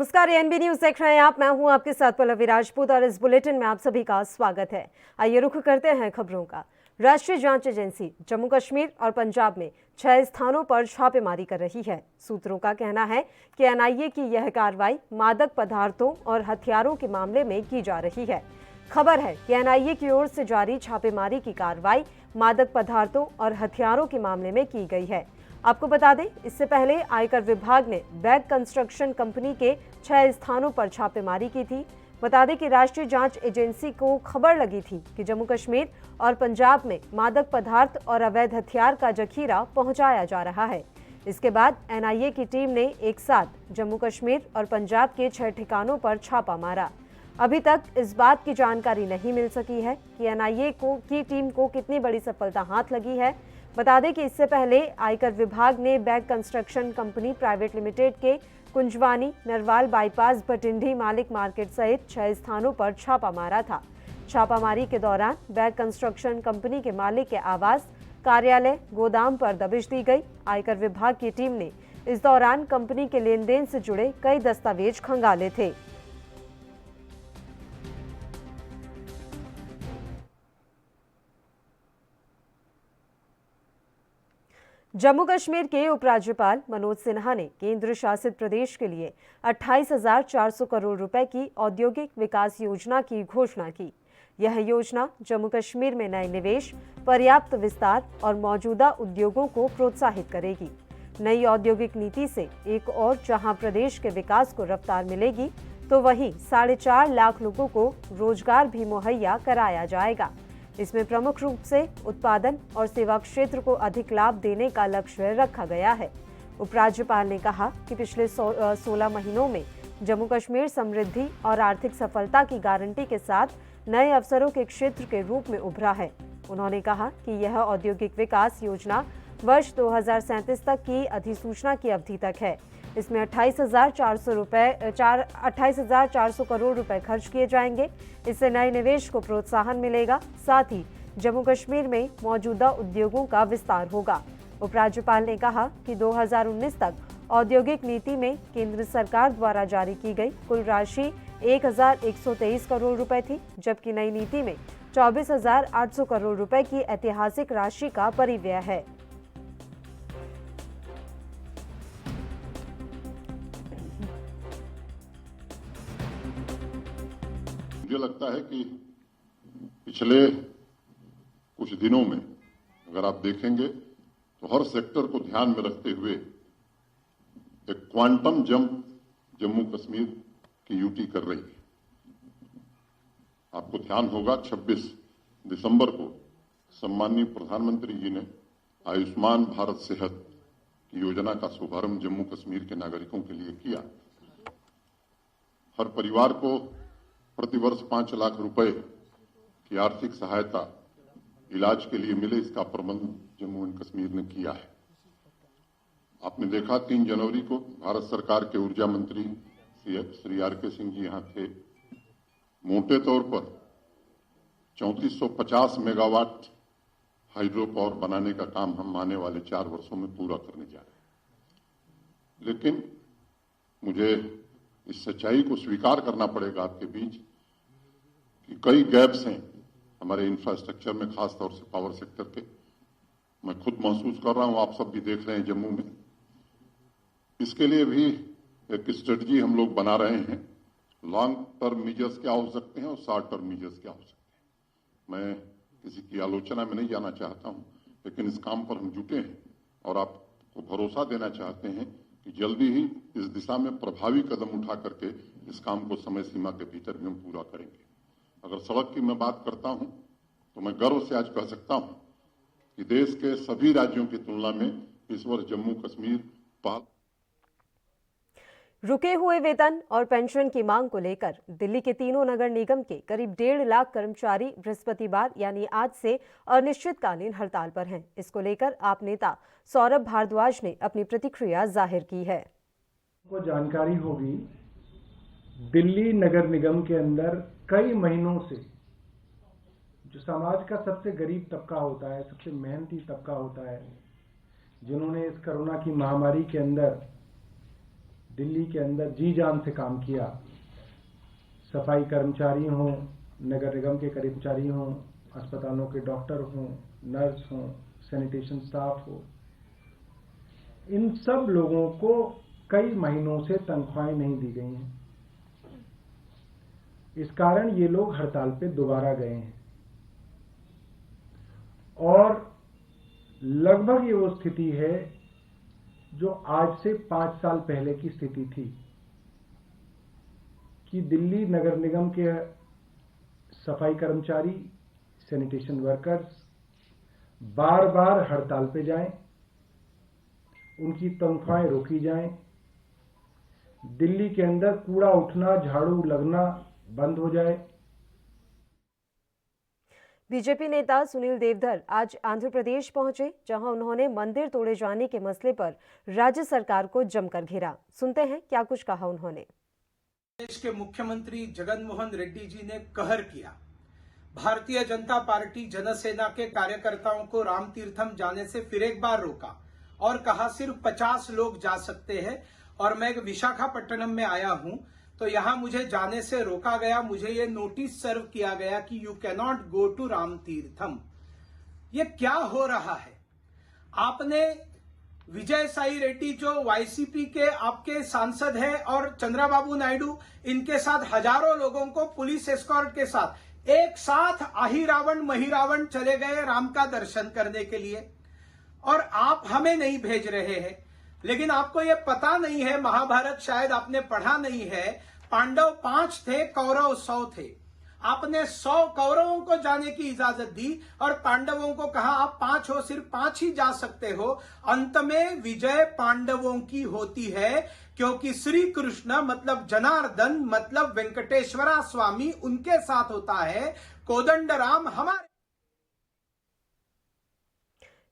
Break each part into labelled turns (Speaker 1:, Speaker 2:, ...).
Speaker 1: नमस्कार, ANB news देख रहे हैं आप। मैं हूं आपके साथ पल्लवी राजपूत और इस बुलेटिन में आप सभी का स्वागत है। आइए रुख करते हैं खबरों का। राष्ट्रीय जांच एजेंसी जम्मू कश्मीर और पंजाब में 6 स्थानों पर छापेमारी कर रही है। सूत्रों का कहना है कि एनआईए की यह कार्रवाई मादक पदार्थों और हथियारों के मामले में की जा रही है। खबर है कि एनआईए की ओर से जारी छापेमारी की कार्रवाई मादक पदार्थों और हथियारों के मामले में की गई है। आपको बता दें, इससे पहले आयकर विभाग ने बैग कंस्ट्रक्शन कंपनी के 6 स्थानों पर छापेमारी की थी। बता दें कि राष्ट्रीय जांच एजेंसी को खबर लगी थी कि जम्मू कश्मीर और पंजाब में मादक पदार्थ और अवैध हथियार का जखीरा पहुंचाया जा रहा है। इसके बाद एनआईए की टीम ने एक साथ जम्मू कश्मीर और पंजाब के 6 ठिकानों पर छापा मारा। अभी तक इस बात की जानकारी नहीं मिल सकी है कि एनआईए की टीम को कितनी बड़ी सफलता हाथ लगी है। बता दें कि इससे पहले आयकर विभाग ने bag construction company private limited के कुंजवानी, नरवाल बाईपास, भटिंडी, मालिक मार्केट सहित 6 स्थानों पर छापा मारा था। छापामारी के दौरान बैग कंस्ट्रक्शन कंपनी के मालिक के आवास, कार्यालय, गोदाम पर दबिश दी गई। आयकर विभाग की टीम ने इस दौरान कंपनी के लेन देन से जुड़े कई दस्तावेज खंगाले थे। जम्मू कश्मीर के उपराज्यपाल मनोज सिन्हा ने केंद्र शासित प्रदेश के लिए 28,400 करोड़ रुपए की औद्योगिक विकास योजना की घोषणा की। यह योजना जम्मू कश्मीर में नए निवेश, पर्याप्त विस्तार और मौजूदा उद्योगों को प्रोत्साहित करेगी। नई औद्योगिक नीति से एक और जहां प्रदेश के विकास को रफ्तार मिलेगी, तो वहीं 4.5 लाख लोगों को रोजगार भी मुहैया कराया जाएगा। इसमें प्रमुख रूप से उत्पादन और सेवा क्षेत्र को अधिक लाभ देने का लक्ष्य रखा गया है। उपराज्यपाल ने कहा कि पिछले 16 महीनों में जम्मू कश्मीर समृद्धि और आर्थिक सफलता की गारंटी के साथ नए अवसरों के क्षेत्र के रूप में उभरा है। उन्होंने कहा कि यह औद्योगिक विकास योजना वर्ष 2037 तक की अधिसूचना की अवधि तक है। इसमें 28,400 करोड़ रुपए खर्च किए जाएंगे। इससे नए निवेश को प्रोत्साहन मिलेगा, साथ ही जम्मू कश्मीर में मौजूदा उद्योगों का विस्तार होगा। उपराज्यपाल ने कहा कि 2019 तक औद्योगिक नीति में केंद्र सरकार द्वारा जारी की गई कुल राशि 1,123 करोड़ रुपए थी, जबकि नई नीति में 24,800 करोड़ रुपए की ऐतिहासिक राशि का परिव्यय है।
Speaker 2: मुझे लगता है कि पिछले कुछ दिनों में अगर आप देखेंगे तो हर सेक्टर को ध्यान में रखते हुए एक क्वांटम जंप जम्मू कश्मीर की यूटी कर रही है। आपको ध्यान होगा 26 दिसंबर को सम्माननीय प्रधानमंत्री जी ने आयुष्मान भारत सेहत की योजना का शुभारंभ जम्मू कश्मीर के नागरिकों के लिए किया। हर परिवार को प्रतिवर्ष 5 लाख रुपए की आर्थिक सहायता इलाज के लिए मिले, इसका प्रबंध जम्मू एंड कश्मीर ने किया है। आपने देखा 3 जनवरी को भारत सरकार के ऊर्जा मंत्री श्री आर.के. सिंह जी यहां थे। मोटे तौर पर 3450 मेगावाट हाइड्रो पावर बनाने का काम हम आने वाले 4 वर्षों में पूरा करने जा रहे हैं। लेकिन मुझे इस सच्चाई को स्वीकार करना पड़ेगा आपके बीच कि कई गैप्स हैं हमारे इंफ्रास्ट्रक्चर में, खासतौर से पावर सेक्टर के। मैं खुद महसूस कर रहा हूं, आप सब भी देख रहे हैं जम्मू में। इसके लिए भी एक स्ट्रेटजी हम लोग बना रहे हैं। लॉन्ग टर्म मीजर्स क्या हो सकते हैं और शॉर्ट टर्म मीजर्स क्या हो सकते हैं। मैं किसी की आलोचना में नहीं जाना चाहता हूं, लेकिन इस काम पर हम जुटे हैं और आपको भरोसा देना चाहते हैं कि जल्दी ही इस दिशा में प्रभावी कदम उठा करके इस काम को समय सीमा के भीतर भी हम पूरा करेंगे। अगर सड़क की मैं बात करता हूं तो मैं गर्व से आज कह सकता हूं कि देश के सभी राज्यों की तुलना में इस वर्ष जम्मू कश्मीर
Speaker 1: रुके हुए वेतन और पेंशन की मांग को लेकर दिल्ली के तीनों नगर निगम के करीब 1.5 लाख कर्मचारी बृहस्पतिवार यानी आज से अनिश्चितकालीन हड़ताल पर हैं। इसको लेकर आप नेता सौरभ भारद्वाज ने अपनी प्रतिक्रिया जाहिर की है।
Speaker 3: को जानकारी होगी, दिल्ली नगर निगम के अंदर कई महीनों से जो समाज का सबसे गरीब तबका होता है, सबसे मेहनती तबका होता है, जिन्होंने इस कोरोना की महामारी के अंदर दिल्ली के अंदर जी जान से काम किया, सफाई कर्मचारी हों, नगर निगम के कर्मचारी हों, अस्पतालों के डॉक्टर हों, नर्स हों, सैनिटेशन स्टाफ हो, इन सब लोगों को कई महीनों से तनख्वाहें नहीं दी गई हैं। इस कारण ये लोग हड़ताल पे दोबारा गए हैं और लगभग ये वो स्थिति है जो आज से 5 साल पहले की स्थिति थी कि दिल्ली नगर निगम के सफाई कर्मचारी, सैनिटेशन वर्कर्स बार बार हड़ताल पे जाएं, उनकी तनख्वाहें रोकी जाएं, दिल्ली के अंदर कूड़ा उठना, झाड़ू लगना बंद हो जाए।
Speaker 1: बीजेपी नेता सुनील देवधर आज आंध्र प्रदेश पहुंचे, जहां उन्होंने मंदिर तोड़े जाने के मसले पर राज्य सरकार को जमकर घेरा। सुनते हैं क्या कुछ कहा उन्होंने।
Speaker 4: देश के मुख्यमंत्री जगन मोहन रेड्डी जी ने कहर किया। भारतीय जनता पार्टी जनसेना के कार्यकर्ताओं को राम तीर्थम जाने से फिर एक बार रोका और कहा सिर्फ 50 लोग जा सकते हैं और मैं विशाखापट्टनम में आया हूं तो यहां मुझे जाने से रोका गया। मुझे ये नोटिस सर्व किया गया कि you can not go to Ram Tirtham. ये क्या हो रहा है? आपने विजय साई रेड्डी जो वाईसीपी के आपके सांसद हैं और चंद्रबाबू नायडू, इनके साथ हजारों लोगों को पुलिस एस्कॉर्ट के साथ एक साथ अहिरावण महिरावण चले गए राम का दर्शन करने के लिए, और आप हमें नहीं भेज रहे हैं। लेकिन आपको यह पता नहीं है, महाभारत शायद आपने पढ़ा नहीं है, पांडव 5 थे, कौरव 100 थे। आपने 100 कौरवों को जाने की इजाजत दी और पांडवों को कहा आप 5 हो, सिर्फ 5 ही जा सकते हो। अंत में विजय पांडवों की होती है, क्योंकि श्री कृष्ण मतलब जनार्दन मतलब वेंकटेश्वरा स्वामी उनके साथ होता है। कोदंडराम हमारे।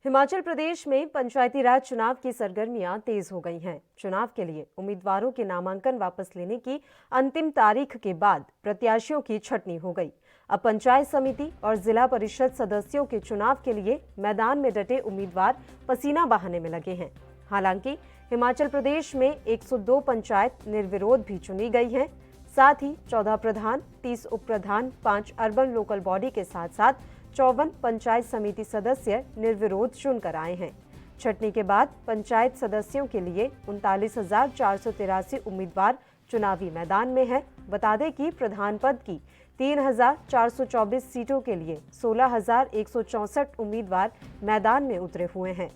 Speaker 1: हिमाचल प्रदेश में पंचायती राज चुनाव की सरगर्मियां तेज हो गई हैं। चुनाव के लिए उम्मीदवारों के नामांकन वापस लेने की अंतिम तारीख के बाद प्रत्याशियों की छटनी हो गई। अब पंचायत समिति और जिला परिषद सदस्यों के चुनाव के लिए मैदान में डटे उम्मीदवार पसीना बहाने में लगे हैं। हालांकि हिमाचल प्रदेश में 102 पंचायत निर्विरोध भी चुनी गई हैं। साथ ही 14 प्रधान, 30 उप प्रधान, 5 अर्बन लोकल बॉडी के साथ साथ 54 पंचायत समिति सदस्य निर्विरोध चुनकर आए हैं। छटनी के बाद पंचायत सदस्यों के लिए 39,483 उम्मीदवार चुनावी मैदान में हैं। बता दें कि प्रधान पद की 3,424 सीटों के लिए 16,164 उम्मीदवार मैदान में उतरे हुए हैं।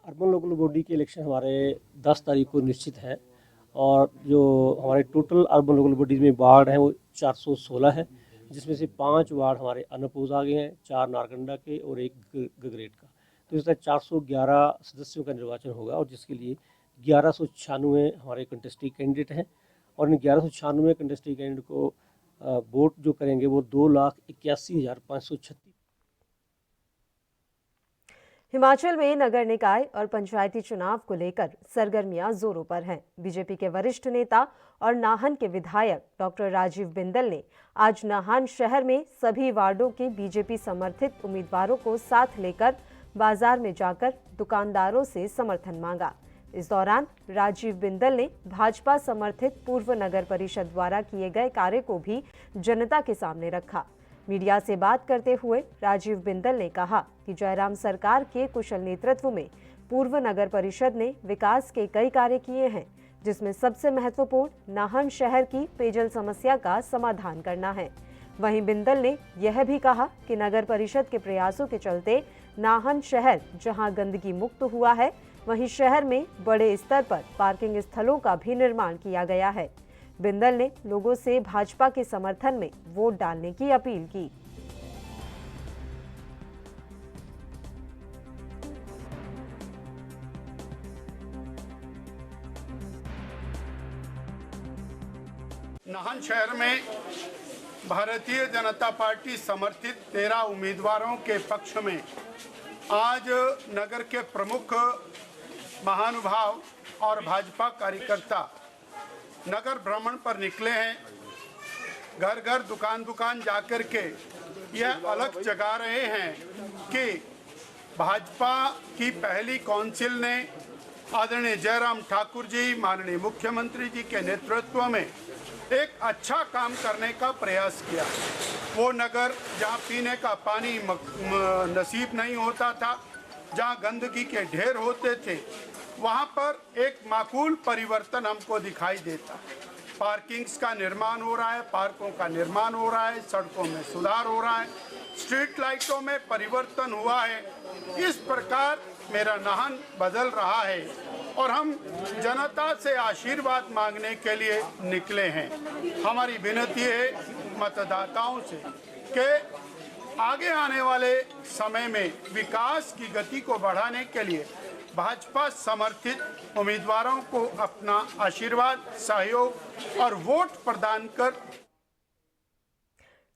Speaker 5: अर्बन लोकल बॉडी के इलेक्शन हमारे 10 तारीख को निश्चित है और जो हमारे टोटल अर्बन लोकल बॉडीज़ में वार्ड हैं वो 416 है, जिसमें से 5 वार्ड हमारे अनअपोज आ गए हैं, 4 नारकंडा के और 1 गगरेट का। तो इस तरह 411 सदस्यों का निर्वाचन होगा और जिसके लिए 1196 हमारे कंटेस्टिंग कैंडिडेट हैं और इन 1196 कंटेस्टिंग कैंडिडेट को वोट जो करेंगे वो 2,81,536।
Speaker 1: हिमाचल में नगर निकाय और पंचायती चुनाव को लेकर सरगर्मियां जोरों पर हैं। बीजेपी के वरिष्ठ नेता और नाहन के विधायक डॉक्टर राजीव बिंदल ने आज नाहन शहर में सभी वार्डों के बीजेपी समर्थित उम्मीदवारों को साथ लेकर बाजार में जाकर दुकानदारों से समर्थन मांगा। इस दौरान राजीव बिंदल ने भाजपा समर्थित पूर्व नगर परिषद द्वारा किए गए कार्य को भी जनता के सामने रखा। मीडिया से बात करते हुए राजीव बिंदल ने कहा कि जयराम सरकार के कुशल नेतृत्व में पूर्व नगर परिषद ने विकास के कई कार्य किए हैं, जिसमें सबसे महत्वपूर्ण नाहन शहर की पेयजल समस्या का समाधान करना है। वहीं बिंदल ने यह भी कहा कि नगर परिषद के प्रयासों के चलते नाहन शहर जहां गंदगी मुक्त हुआ है, वहीं शहर में बड़े स्तर पर पार्किंग स्थलों का भी निर्माण किया गया है। बिंदल ने लोगों से भाजपा के समर्थन में वोट डालने की अपील की।
Speaker 6: नाहन शहर में भारतीय जनता पार्टी समर्थित 13 उम्मीदवारों के पक्ष में आज नगर के प्रमुख महानुभाव और भाजपा कार्यकर्ता नगर भ्रमण पर निकले हैं। घर घर दुकान दुकान जाकर के यह अलग जगा रहे हैं कि भाजपा की पहली काउंसिल ने आदरणीय जयराम ठाकुर जी, माननीय मुख्यमंत्री जी के नेतृत्व में एक अच्छा काम करने का प्रयास किया। वो नगर जहाँ पीने का पानी नसीब नहीं होता था, जहाँ गंदगी के ढेर होते थे, वहाँ पर एक माकूल परिवर्तन हमको दिखाई देता। पार्किंग्स का निर्माण हो रहा है, पार्कों का निर्माण हो रहा है, सड़कों में सुधार हो रहा है, स्ट्रीट लाइटों में परिवर्तन हुआ है। इस प्रकार मेरा नाहन बदल रहा है और हम जनता से आशीर्वाद मांगने के लिए निकले हैं। हमारी विनती है मतदाताओं से कि आगे आने वाले समय में विकास की गति को बढ़ाने के लिए भाजपा समर्थित उम्मीदवारों को अपना आशीर्वाद, सहयोग और वोट प्रदान कर।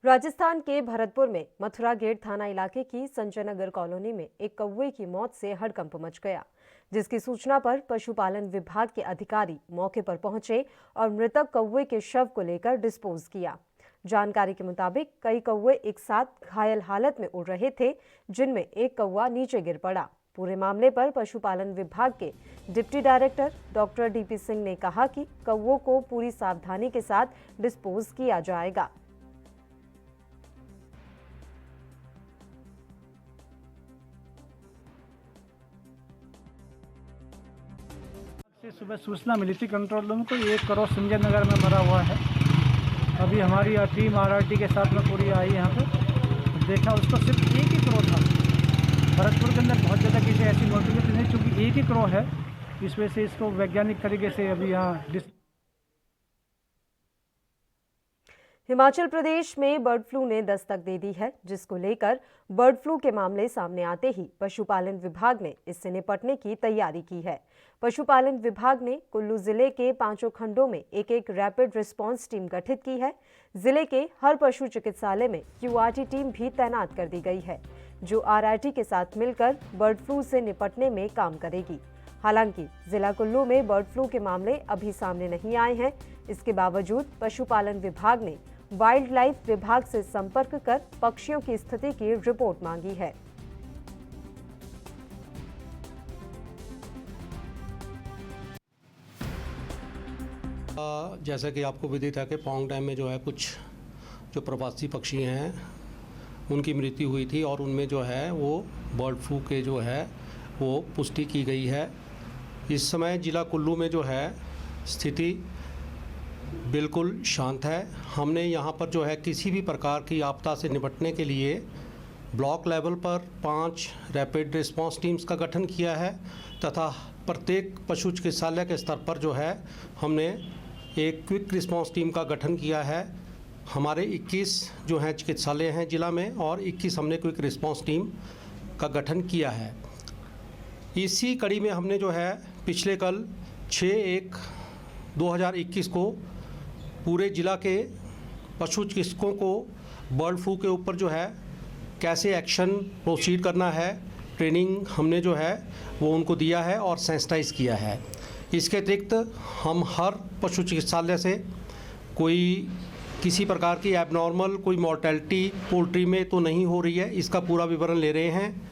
Speaker 1: राजस्थान के भरतपुर में मथुरा गेट थाना इलाके की संजय नगर कॉलोनी में एक कौवे की मौत से हड़कंप मच गया, जिसकी सूचना पर पशुपालन विभाग के अधिकारी मौके पर पहुंचे और मृतक कौवे के शव को लेकर डिस्पोज किया। जानकारी के मुताबिक कई कौवे एक साथ घायल हालत में उड़ रहे थे, जिनमें एक कौवा नीचे गिर पड़ा। पूरे मामले पर पशुपालन विभाग के deputy director doctor DP Singh ने कहा कि कौवों को पूरी सावधानी के साथ डिस्पोज किया जाएगा।
Speaker 7: सुबह सूचना मिली थी कंट्रोल रूम को, एक करोड़ संजय नगर में मरा हुआ है। अभी हमारी टीम आरआरटी के साथ में पूरी आई यहाँ पे, देखा उसको सिर्फ एक ही करोड़ था। भरतपुर के अंदर बहुत ज़्यादा किसी ऐसी नोटिफिकेशन नहीं, चूँकि एक ही करोड़ है, इस वजह से इसको वैज्ञानिक तरीके से अभी यहाँ।
Speaker 1: हिमाचल प्रदेश में बर्ड फ्लू ने दस्तक दे दी है, जिसको लेकर बर्ड फ्लू के मामले सामने आते ही पशुपालन विभाग ने इससे निपटने की तैयारी की है। पशुपालन विभाग ने कुल्लू जिले के 5 खंडों में एक रैपिड रिस्पांस टीम गठित की है। जिले के हर पशु चिकित्सालय में क्यूआरटी टीम भी तैनात कर दी गई है, जो आरआरटी के साथ मिलकर बर्ड फ्लू से निपटने में काम करेगी। हालांकि जिला कुल्लू में बर्ड फ्लू के मामले अभी सामने नहीं आए हैं। इसके बावजूद पशुपालन विभाग ने वाइल्ड लाइफ विभाग से संपर्क कर पक्षियों की स्थिति की रिपोर्ट मांगी है।
Speaker 8: जैसा कि आपको विदित है कि पौंग डैम में जो है कुछ जो प्रवासी पक्षी हैं उनकी मृत्यु हुई थी और उनमें जो है वो बर्ड फ्लू के जो है वो पुष्टि की गई है। इस समय जिला कुल्लू में जो है स्थिति बिल्कुल शांत है। हमने यहाँ पर जो है किसी भी प्रकार की आपदा से निपटने के लिए ब्लॉक लेवल पर 5 रैपिड रिस्पांस टीम्स का गठन किया है तथा प्रत्येक पशु चिकित्सालय के स्तर पर जो है हमने एक क्विक रिस्पांस टीम का गठन किया है। हमारे 21 जो हैं चिकित्सालय हैं जिला में और 21 हमने क्विक रिस्पांस टीम का गठन किया है। इसी कड़ी में हमने जो है पिछले कल 6/1/2021 को पूरे जिला के पशु चिकित्सकों को बर्ड फ्लू के ऊपर जो है कैसे एक्शन प्रोसीड करना है ट्रेनिंग हमने जो है वो उनको दिया है और सेंसिटाइज किया है। इसके अतिरिक्त हम हर पशु चिकित्सालय से कोई किसी प्रकार की एबनॉर्मल कोई मॉर्टेलिटी पोल्ट्री में तो नहीं हो रही है, इसका पूरा विवरण ले रहे हैं।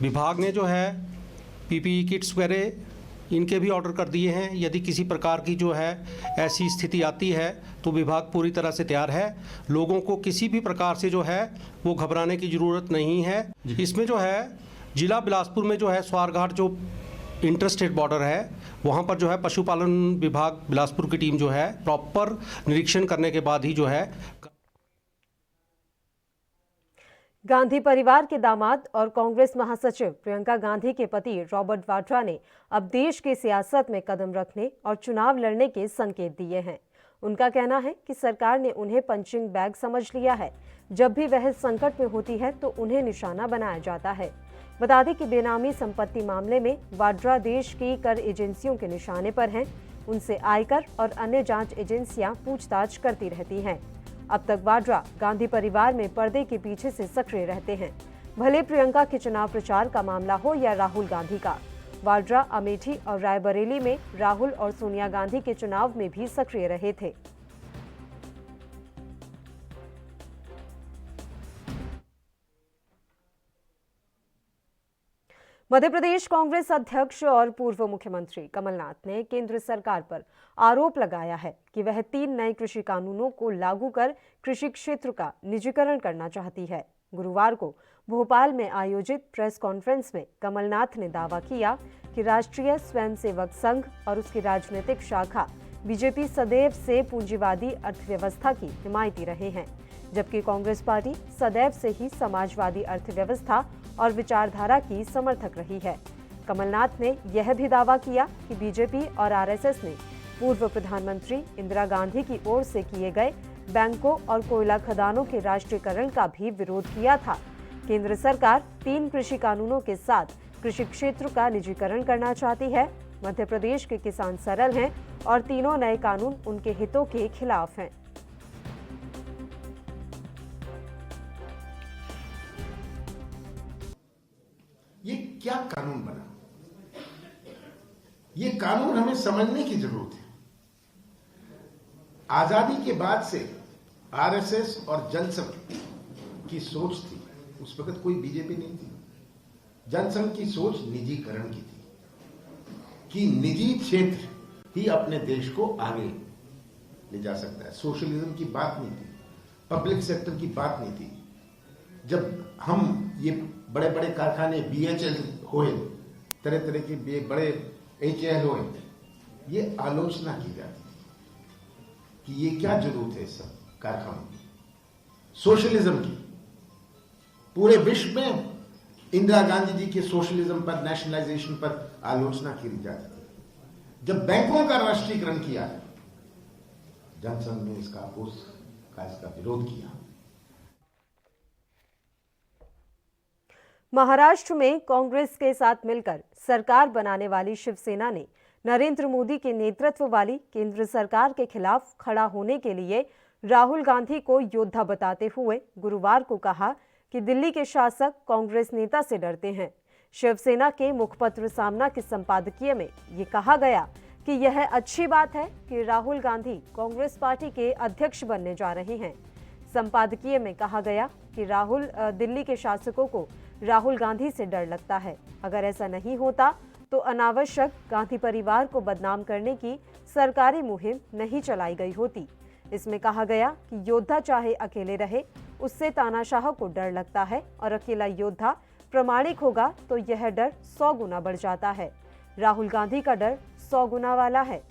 Speaker 8: विभाग ने जो है पीपीई किट्स वगैरह इनके भी ऑर्डर कर दिए हैं। यदि किसी प्रकार की जो है ऐसी स्थिति आती है तो विभाग पूरी तरह से तैयार है। लोगों को किसी भी प्रकार से जो है वो घबराने की ज़रूरत नहीं है। इसमें जो है जिला बिलासपुर में जो है स्वारघाट जो इंटर स्टेट बॉर्डर है वहाँ पर जो है पशुपालन विभाग बिलासपुर की टीम जो है प्रॉपर निरीक्षण करने के बाद ही जो है।
Speaker 1: गांधी परिवार के दामाद और कांग्रेस महासचिव प्रियंका गांधी के पति रॉबर्ट वाड्रा ने अब देश की सियासत में कदम रखने और चुनाव लड़ने के संकेत दिए हैं। उनका कहना है कि सरकार ने उन्हें पंचिंग बैग समझ लिया है। जब भी वह संकट में होती है तो उन्हें निशाना बनाया जाता है। बता दें कि बेनामी संपत्ति मामले में वाड्रा देश की कर एजेंसियों के निशाने पर हैं। उनसे आयकर और अन्य जांच एजेंसियां पूछताछ करती रहती हैं। अब तक वाड्रा गांधी परिवार में पर्दे के पीछे से सक्रिय रहते हैं। भले प्रियंका के चुनाव प्रचार का मामला हो या राहुल गांधी का, वाड्रा अमेठी और रायबरेली में राहुल और सोनिया गांधी के चुनाव में भी सक्रिय रहे थे। मध्य प्रदेश कांग्रेस अध्यक्ष और पूर्व मुख्यमंत्री कमलनाथ ने केंद्र सरकार पर आरोप लगाया है कि वह 3 नए कृषि कानूनों को लागू कर कृषि क्षेत्र का निजीकरण करना चाहती है। गुरुवार को भोपाल में आयोजित प्रेस कॉन्फ्रेंस में कमलनाथ ने दावा किया कि राष्ट्रीय स्वयंसेवक संघ और उसकी राजनीतिक शाखा बीजेपी सदैव से पूंजीवादी अर्थव्यवस्था की हिमायती रहे हैं, जबकि कांग्रेस पार्टी सदैव से ही समाजवादी अर्थव्यवस्था और विचारधारा की समर्थक रही है। कमलनाथ ने यह भी दावा किया कि बीजेपी और आरएसएस ने पूर्व प्रधानमंत्री इंदिरा गांधी की ओर से किए गए बैंकों और कोयला खदानों के राष्ट्रीयकरण का भी विरोध किया था। केंद्र सरकार 3 कृषि कानूनों के साथ कृषि क्षेत्र का निजीकरण करना चाहती है। मध्य प्रदेश के किसान सरल हैं और तीनों नए कानून उनके हितों के खिलाफ हैं।
Speaker 9: ये क्या कानून बना? ये कानून हमें समझने की जरूरत है। आजादी के बाद से आरएसएस और जनसंघ की सोच थी, उस वक्त कोई बीजेपी नहीं थी। जनसंघ की सोच निजीकरण की थी कि निजी क्षेत्र ही अपने देश को आगे ले जा सकता है। सोशलिज्म की बात नहीं थी, पब्लिक सेक्टर की बात नहीं थी। जब हम ये बड़े बड़े कारखाने बीएचएल हुए, तरह तरह के बड़े एचएल हुए, ये आलोचना की जाती थी कि ये क्या जरूरत है इस सब कारखानों की, सोशलिज्म की। पूरे विश्व में इंदिरा गांधी जी के सोशलिज्म पर, नेशनलाइजेशन पर आलोचना की जाती थी। जब बैंकों का राष्ट्रीयकरण किया, जनसंघ ने इसका विरोध किया।
Speaker 1: महाराष्ट्र में कांग्रेस के साथ मिलकर सरकार बनाने वाली शिवसेना ने नरेंद्र मोदी के नेतृत्व वाली केंद्र सरकार के खिलाफ खड़ा होने के लिए राहुल गांधी को योद्धा बताते हुए गुरुवार को कहा कि दिल्ली के शासक कांग्रेस नेता से डरते हैं। शिवसेना के मुखपत्र सामना के संपादकीय में ये कहा गया कि यह अच्छी बात है कि राहुल गांधी कांग्रेस पार्टी के अध्यक्ष बनने जा रहे हैं। संपादकीय में कहा गया कि दिल्ली के शासकों को राहुल गांधी से डर लगता है। अगर ऐसा नहीं होता तो अनावश्यक गांधी परिवार को बदनाम करने की सरकारी मुहिम नहीं चलाई गई होती। इसमें कहा गया कि योद्धा चाहे अकेले रहे, उससे तानाशाह को डर लगता है और अकेला योद्धा प्रामाणिक होगा तो यह डर 100 गुना बढ़ जाता है। राहुल गांधी का डर 100 गुना वाला है।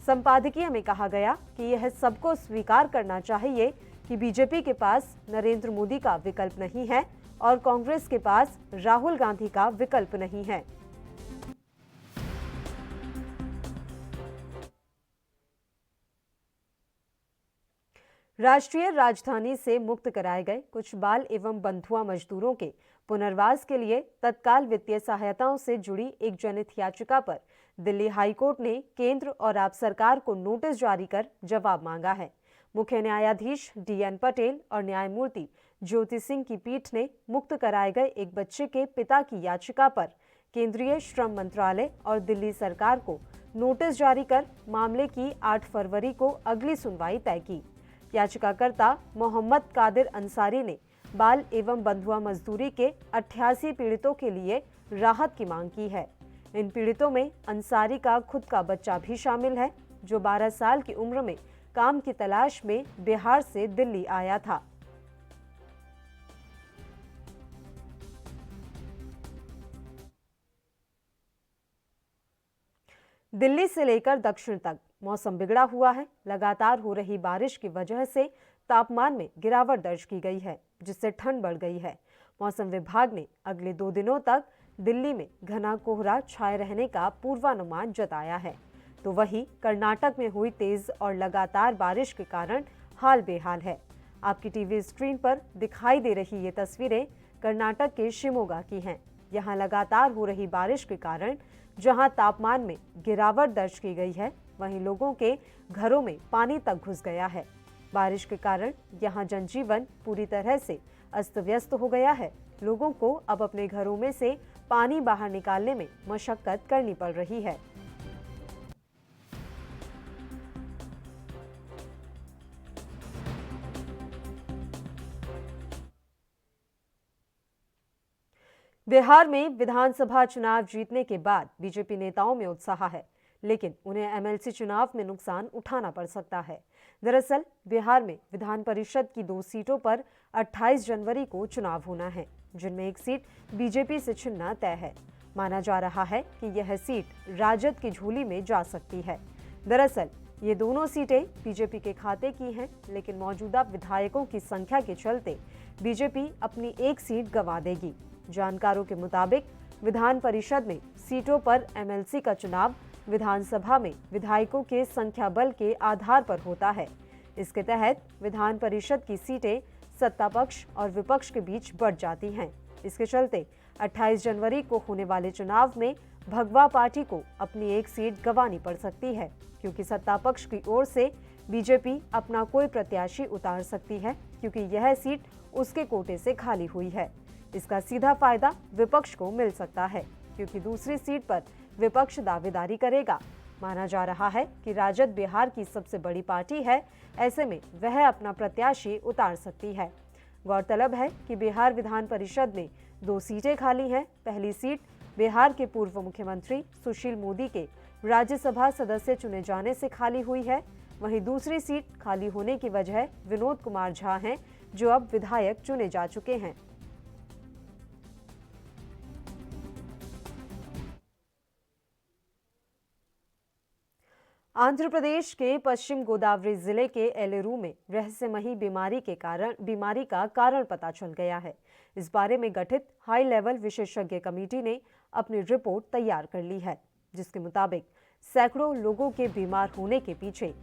Speaker 1: संपादकीय में कहा गया कि यह सबको स्वीकार करना चाहिए कि बीजेपी के पास नरेंद्र मोदी का विकल्प नहीं है और कांग्रेस के पास राहुल गांधी का विकल्प नहीं है। राष्ट्रीय राजधानी से मुक्त कराए गए कुछ बाल एवं बंधुआ मजदूरों के पुनर्वास के लिए तत्काल वित्तीय सहायताओं से जुड़ी एक जनहित याचिका पर दिल्ली हाईकोर्ट ने केंद्र और आप सरकार को नोटिस जारी कर जवाब मांगा है। मुख्य न्यायाधीश DN पटेल और न्यायमूर्ति ज्योति सिंह की पीठ ने मुक्त कराए गए एक बच्चे के पिता की याचिका पर केंद्रीय श्रम मंत्रालय और दिल्ली सरकार को नोटिस जारी कर मामले की 8 फरवरी को अगली सुनवाई तय की। याचिकाकर्ता मोहम्मद कादिर अंसारी ने बाल एवं बंधुआ मजदूरी के 88 पीड़ितों के लिए राहत की मांग की है। इन पीड़ितों में अंसारी का खुद का बच्चा भी शामिल है, जो 12 साल की उम्र में काम की तलाश में बिहार से दिल्ली आया था। दिल्ली से लेकर दक्षिण तक मौसम बिगड़ा हुआ है। लगातार हो रही बारिश की वजह से तापमान में गिरावट दर्ज की गई है, जिससे ठंड बढ़ गई है। मौसम विभाग ने अगले 2 दिनों तक दिल्ली में घना कोहरा छाए रहने का पूर्वानुमान जताया है। तो वहीं कर्नाटक में हुई तेज और लगातार बारिश के कारण हाल बेहाल है। आपकी टीवी स्क्रीन पर दिखाई दे रही ये तस्वीरें कर्नाटक के शिमोगा की हैं। यहाँ लगातार हो रही बारिश के कारण जहां तापमान में गिरावट दर्ज की गई है, वहीं लोगों के घरों में पानी तक घुस गया है। बारिश के कारण यहां जनजीवन पूरी तरह से अस्त व्यस्त हो गया है। लोगों को अब अपने घरों में से पानी बाहर निकालने में मशक्कत करनी पड़ रही है। बिहार में विधानसभा चुनाव जीतने के बाद बीजेपी नेताओं में उत्साह है, लेकिन उन्हें एमएलसी चुनाव में नुकसान उठाना पड़ सकता है। दरअसल बिहार में विधान परिषद की 2 सीटों पर 28 जनवरी को चुनाव होना है, जिनमें एक सीट बीजेपी से छिनना तय है। माना जा रहा है कि यह सीट राजद की झोली में जा सकती है। दरअसल ये दोनों सीटें बीजेपी के खाते की हैं, लेकिन मौजूदा विधायकों की संख्या के चलते बीजेपी अपनी एक सीट गंवा देगी। जानकारों के मुताबिक विधान परिषद में सीटों पर एमएलसी का चुनाव विधानसभा में विधायकों के संख्या बल के आधार पर होता है। इसके तहत विधान परिषद की सीटें सत्ता पक्ष और विपक्ष के बीच बढ़ जाती हैं। इसके चलते 28 जनवरी को होने वाले चुनाव में भगवा पार्टी को अपनी एक सीट गंवानी पड़ सकती है, क्योंकि सत्ता पक्ष की ओर से बीजेपी अपना कोई प्रत्याशी उतार सकती है, क्योंकि यह सीट उसके कोटे से खाली हुई है। इसका सीधा फायदा विपक्ष को मिल सकता है, क्योंकि दूसरी सीट पर विपक्ष दावेदारी करेगा। माना जा रहा है कि राजद बिहार की सबसे बड़ी पार्टी है, ऐसे में वह अपना प्रत्याशी उतार सकती है। गौरतलब है कि बिहार विधान परिषद में 2 सीटें खाली हैं। पहली सीट बिहार के पूर्व मुख्यमंत्री सुशील मोदी के राज्यसभा सदस्य चुने जाने से खाली हुई है। वहीं दूसरी सीट खाली होने की वजह विनोद कुमार झा हैं, जो अब विधायक चुने जा चुके हैं। आंध्र प्रदेश के पश्चिम गोदावरी जिले के एलेरू में रहस्यमयी बीमारी का कारण पता चल गया है। इस बारे में गठित हाई लेवल विशेषज्ञ कमेटी ने अपनी रिपोर्ट तैयार कर ली है, जिसके मुताबिक सैकड़ों लोगों के बीमार होने के पीछे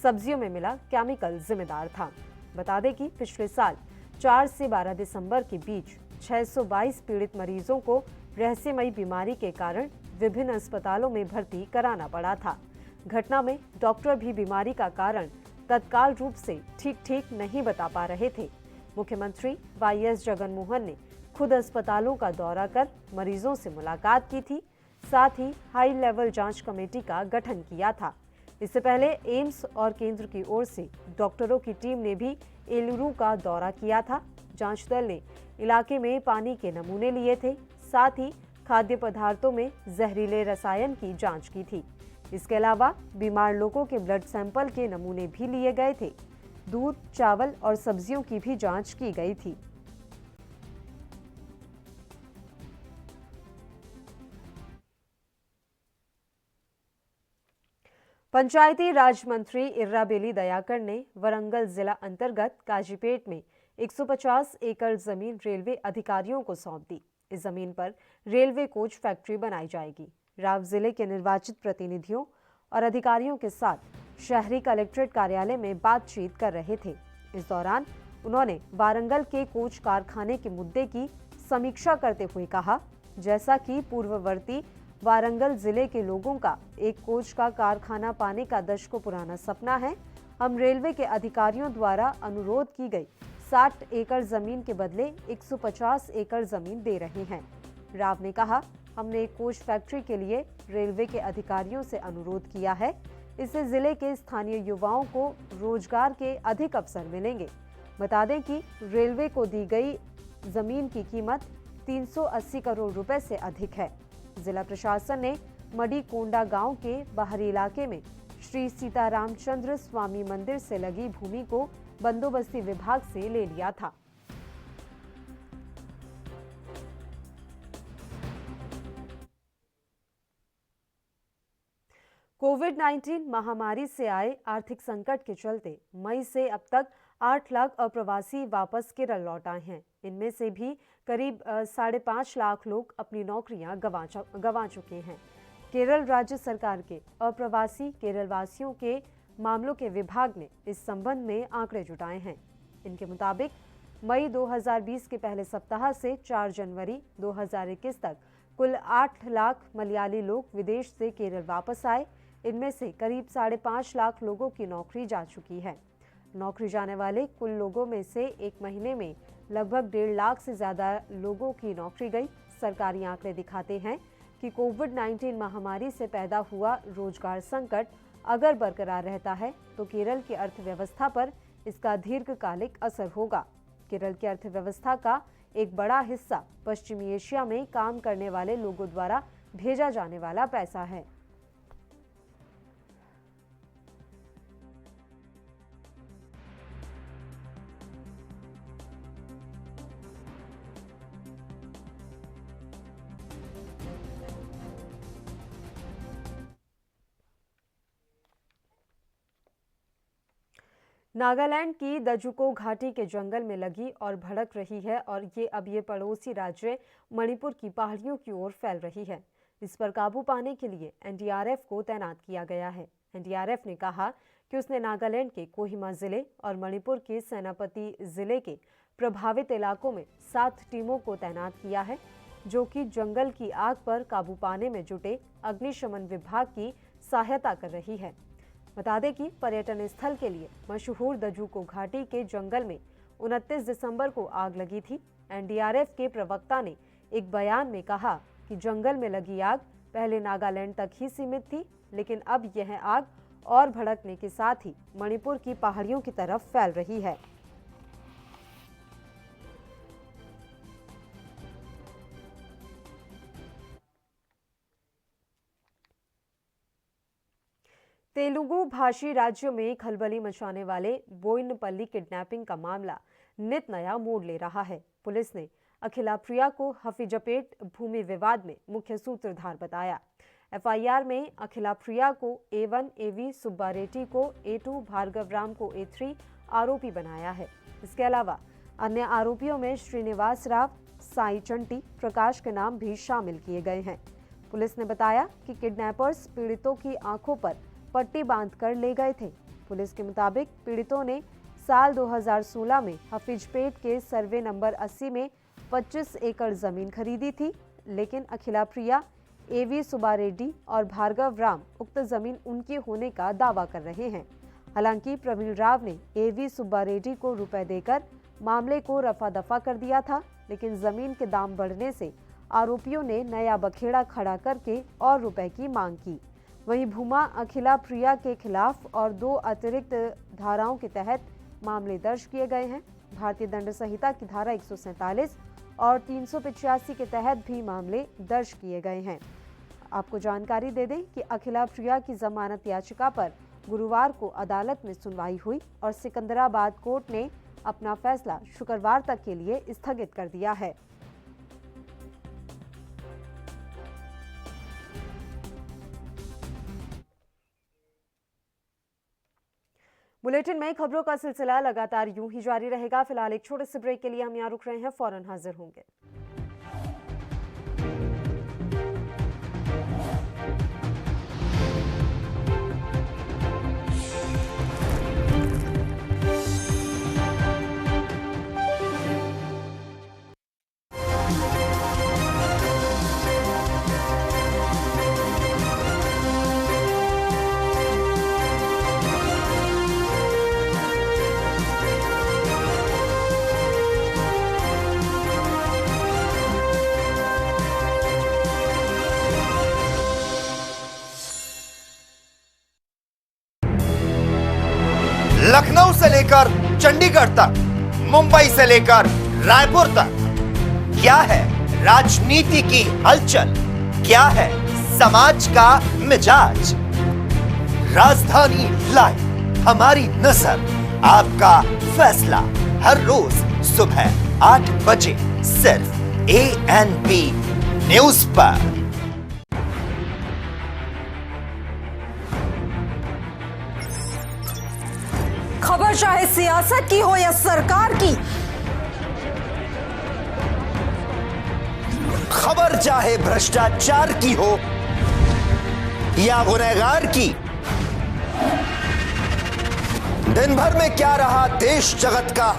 Speaker 1: सब्जियों में मिला केमिकल जिम्मेदार था। बता दें कि पिछले साल 4 से 12 दिसंबर के बीच 622 पीड़ित मरीजों को रहस्यमयी बीमारी के कारण विभिन्न अस्पतालों में भर्ती कराना पड़ा था। घटना में डॉक्टर भी बीमारी का कारण तत्काल रूप से ठीक नहीं बता पा रहे थे। मुख्यमंत्री वाईएस जगनमोहन ने खुद अस्पतालों का दौरा कर मरीजों से मुलाकात की थी, साथ ही हाई लेवल जांच कमेटी का गठन किया था। इससे पहले एम्स और केंद्र की ओर से डॉक्टरों की टीम ने भी एलुरू का दौरा किया था। जांच दल ने इलाके में पानी के नमूने लिए थे, साथ ही खाद्य पदार्थों में जहरीले रसायन की जांच की थी। इसके अलावा बीमार लोगों के ब्लड सैंपल के नमूने भी लिए गए थे। दूध, चावल और सब्जियों की भी जांच की गई थी। पंचायती राज मंत्री इर्राबेली दयाकर ने वरंगल जिला अंतर्गत काजीपेट में 150 एकड़ जमीन रेलवे अधिकारियों को सौंप दी। इस जमीन पर रेलवे कोच फैक्ट्री बनाई जाएगी। राव जिले के निर्वाचित प्रतिनिधियों और अधिकारियों के साथ शहरी कलेक्ट्रेट कार्यालय में बातचीत कर रहे थे। इस दौरान उन्होंने वारंगल के कोच कारखाने के मुद्दे की समीक्षा करते हुए कहा, जैसा कि पूर्ववर्ती वारंगल जिले के लोगों का एक कोच का कारखाना पाने का दशकों पुराना सपना है, हम रेलवे के अधिकारियों द्वारा अनुरोध की गई 60 एकड़ जमीन के बदले 150 एकड़ जमीन दे रहे हैं। राव ने कहा, हमने एक कोच फैक्ट्री के लिए रेलवे के अधिकारियों से अनुरोध किया है। इससे जिले के स्थानीय युवाओं को रोजगार के अधिक अवसर मिलेंगे। बता दें कि रेलवे को दी गई जमीन की कीमत 380 करोड़ रुपए से अधिक है। जिला प्रशासन ने मडीकोंडा गांव के बाहरी इलाके में श्री सीतारामचंद्र स्वामी मंदिर से लगी भूमि को बंदोबस्ती विभाग से ले लिया था। कोविड-19 महामारी से आए आर्थिक संकट के चलते मई से अब तक 8 लाख अप्रवासी वापस केरल लौट आए हैं। इनमें से भी करीब 5.5 लाख लोग अपनी नौकरियां गंवा चुके हैं। केरल राज्य सरकार के अप्रवासी केरल वासियों के मामलों के विभाग ने इस संबंध में आंकड़े जुटाए हैं। इनके मुताबिक मई 2020 के पहले सप्ताह से 4 जनवरी 2021 तक कुल 8 लाख मलयाली लोग विदेश से केरल वापस आए। इनमें से करीब 5.5 लाख लोगों की नौकरी जा चुकी है। नौकरी जाने वाले कुल लोगों में से एक महीने में लगभग 1.5 लाख से ज्यादा लोगों की नौकरी गई। सरकारी आंकड़े दिखाते हैं कि कोविड-19 महामारी से पैदा हुआ रोजगार संकट अगर बरकरार रहता है तो केरल की अर्थव्यवस्था पर इसका दीर्घकालिक असर होगा। केरल की अर्थव्यवस्था का एक बड़ा हिस्सा पश्चिमी एशिया में काम करने वाले लोगों द्वारा भेजा जाने वाला पैसा है। नागालैंड की दजुको घाटी के जंगल में लगी और भड़क रही है और ये पड़ोसी राज्य मणिपुर की पहाड़ियों की ओर फैल रही है। इस पर काबू पाने के लिए एनडीआरएफ को तैनात किया गया है। एनडीआरएफ ने कहा कि उसने नागालैंड के कोहिमा जिले और मणिपुर के सेनापति जिले के प्रभावित इलाकों में 7 टीमों को तैनात किया है, जो कि जंगल की आग पर काबू पाने में जुटे अग्निशमन विभाग की सहायता कर रही है। बता दें कि पर्यटन स्थल के लिए मशहूर दजुको घाटी के जंगल में 29 दिसंबर को आग लगी थी। एनडीआरएफ के प्रवक्ता ने एक बयान में कहा कि जंगल में लगी आग पहले नागालैंड तक ही सीमित थी, लेकिन अब यह आग और भड़कने के साथ ही मणिपुर की पहाड़ियों की तरफ फैल रही है। तेलुगु भाषी राज्यों में खलबली मचाने वाले बोयिनपल्ली किडनैपिंग का मामला नित नया मोड़ ले रहा है। पुलिस ने अखिला प्रिया को हफीजपेट भूमि विवाद में मुख्य सूत्रधार बताया। एफआईआर में अखिला प्रिया को A1, AV सुब्बा रेड्डी को A2, भार्गव राम को A3 आरोपी बनाया है। इसके अलावा अन्य आरोपियों में श्रीनिवास राव, साई चंटी, प्रकाश के नाम भी शामिल किए गए हैं। पुलिस ने बताया कि किडनैपर्स पीड़ितों की आंखों पर पट्टी बांधकर ले गए थे। पुलिस के मुताबिक पीड़ितों ने साल 2016 में हफीजपेट के सर्वे नंबर 80 में 25 एकड़ जमीन खरीदी थी, लेकिन अखिला प्रिया, AV सुब्बा रेड्डी और भार्गव राम उक्त जमीन उनके होने का दावा कर रहे हैं। हालांकि प्रवीण राव ने AV सुब्बा रेड्डी को रुपए देकर मामले को रफा दफा कर दिया था, लेकिन जमीन के दाम बढ़ने से आरोपियों ने नया बखेड़ा खड़ा करके और रुपए की मांग की। वहीं भूमा अखिला प्रिया के खिलाफ और 2 अतिरिक्त धाराओं के तहत मामले दर्ज किए गए हैं। भारतीय दंड संहिता की धारा 147 और 385 के तहत भी मामले दर्ज किए गए हैं। आपको जानकारी दे दें कि अखिला प्रिया की जमानत याचिका पर गुरुवार को अदालत में सुनवाई हुई और सिकंदराबाद कोर्ट ने अपना फैसला शुक्रवार तक के लिए स्थगित कर दिया है। बुलेटिन में खबरों का सिलसिला लगातार यूं ही जारी रहेगा। फिलहाल एक छोटे से ब्रेक के लिए हम यहाँ रुक रहे हैं, फौरन हाजिर होंगे।
Speaker 10: लखनऊ से लेकर चंडीगढ़ तक, मुंबई से लेकर रायपुर तक, क्या है राजनीति की हलचल, क्या है समाज का मिजाज। राजधानी लाइव, हमारी नजर, आपका फैसला, हर रोज सुबह 8 बजे सिर्फ ANP न्यूज पर।
Speaker 11: खबर चाहे सियासत की हो या सरकार की,
Speaker 10: खबर चाहे भ्रष्टाचार की हो या गुनहगार की, दिन भर में क्या रहा देश जगत का,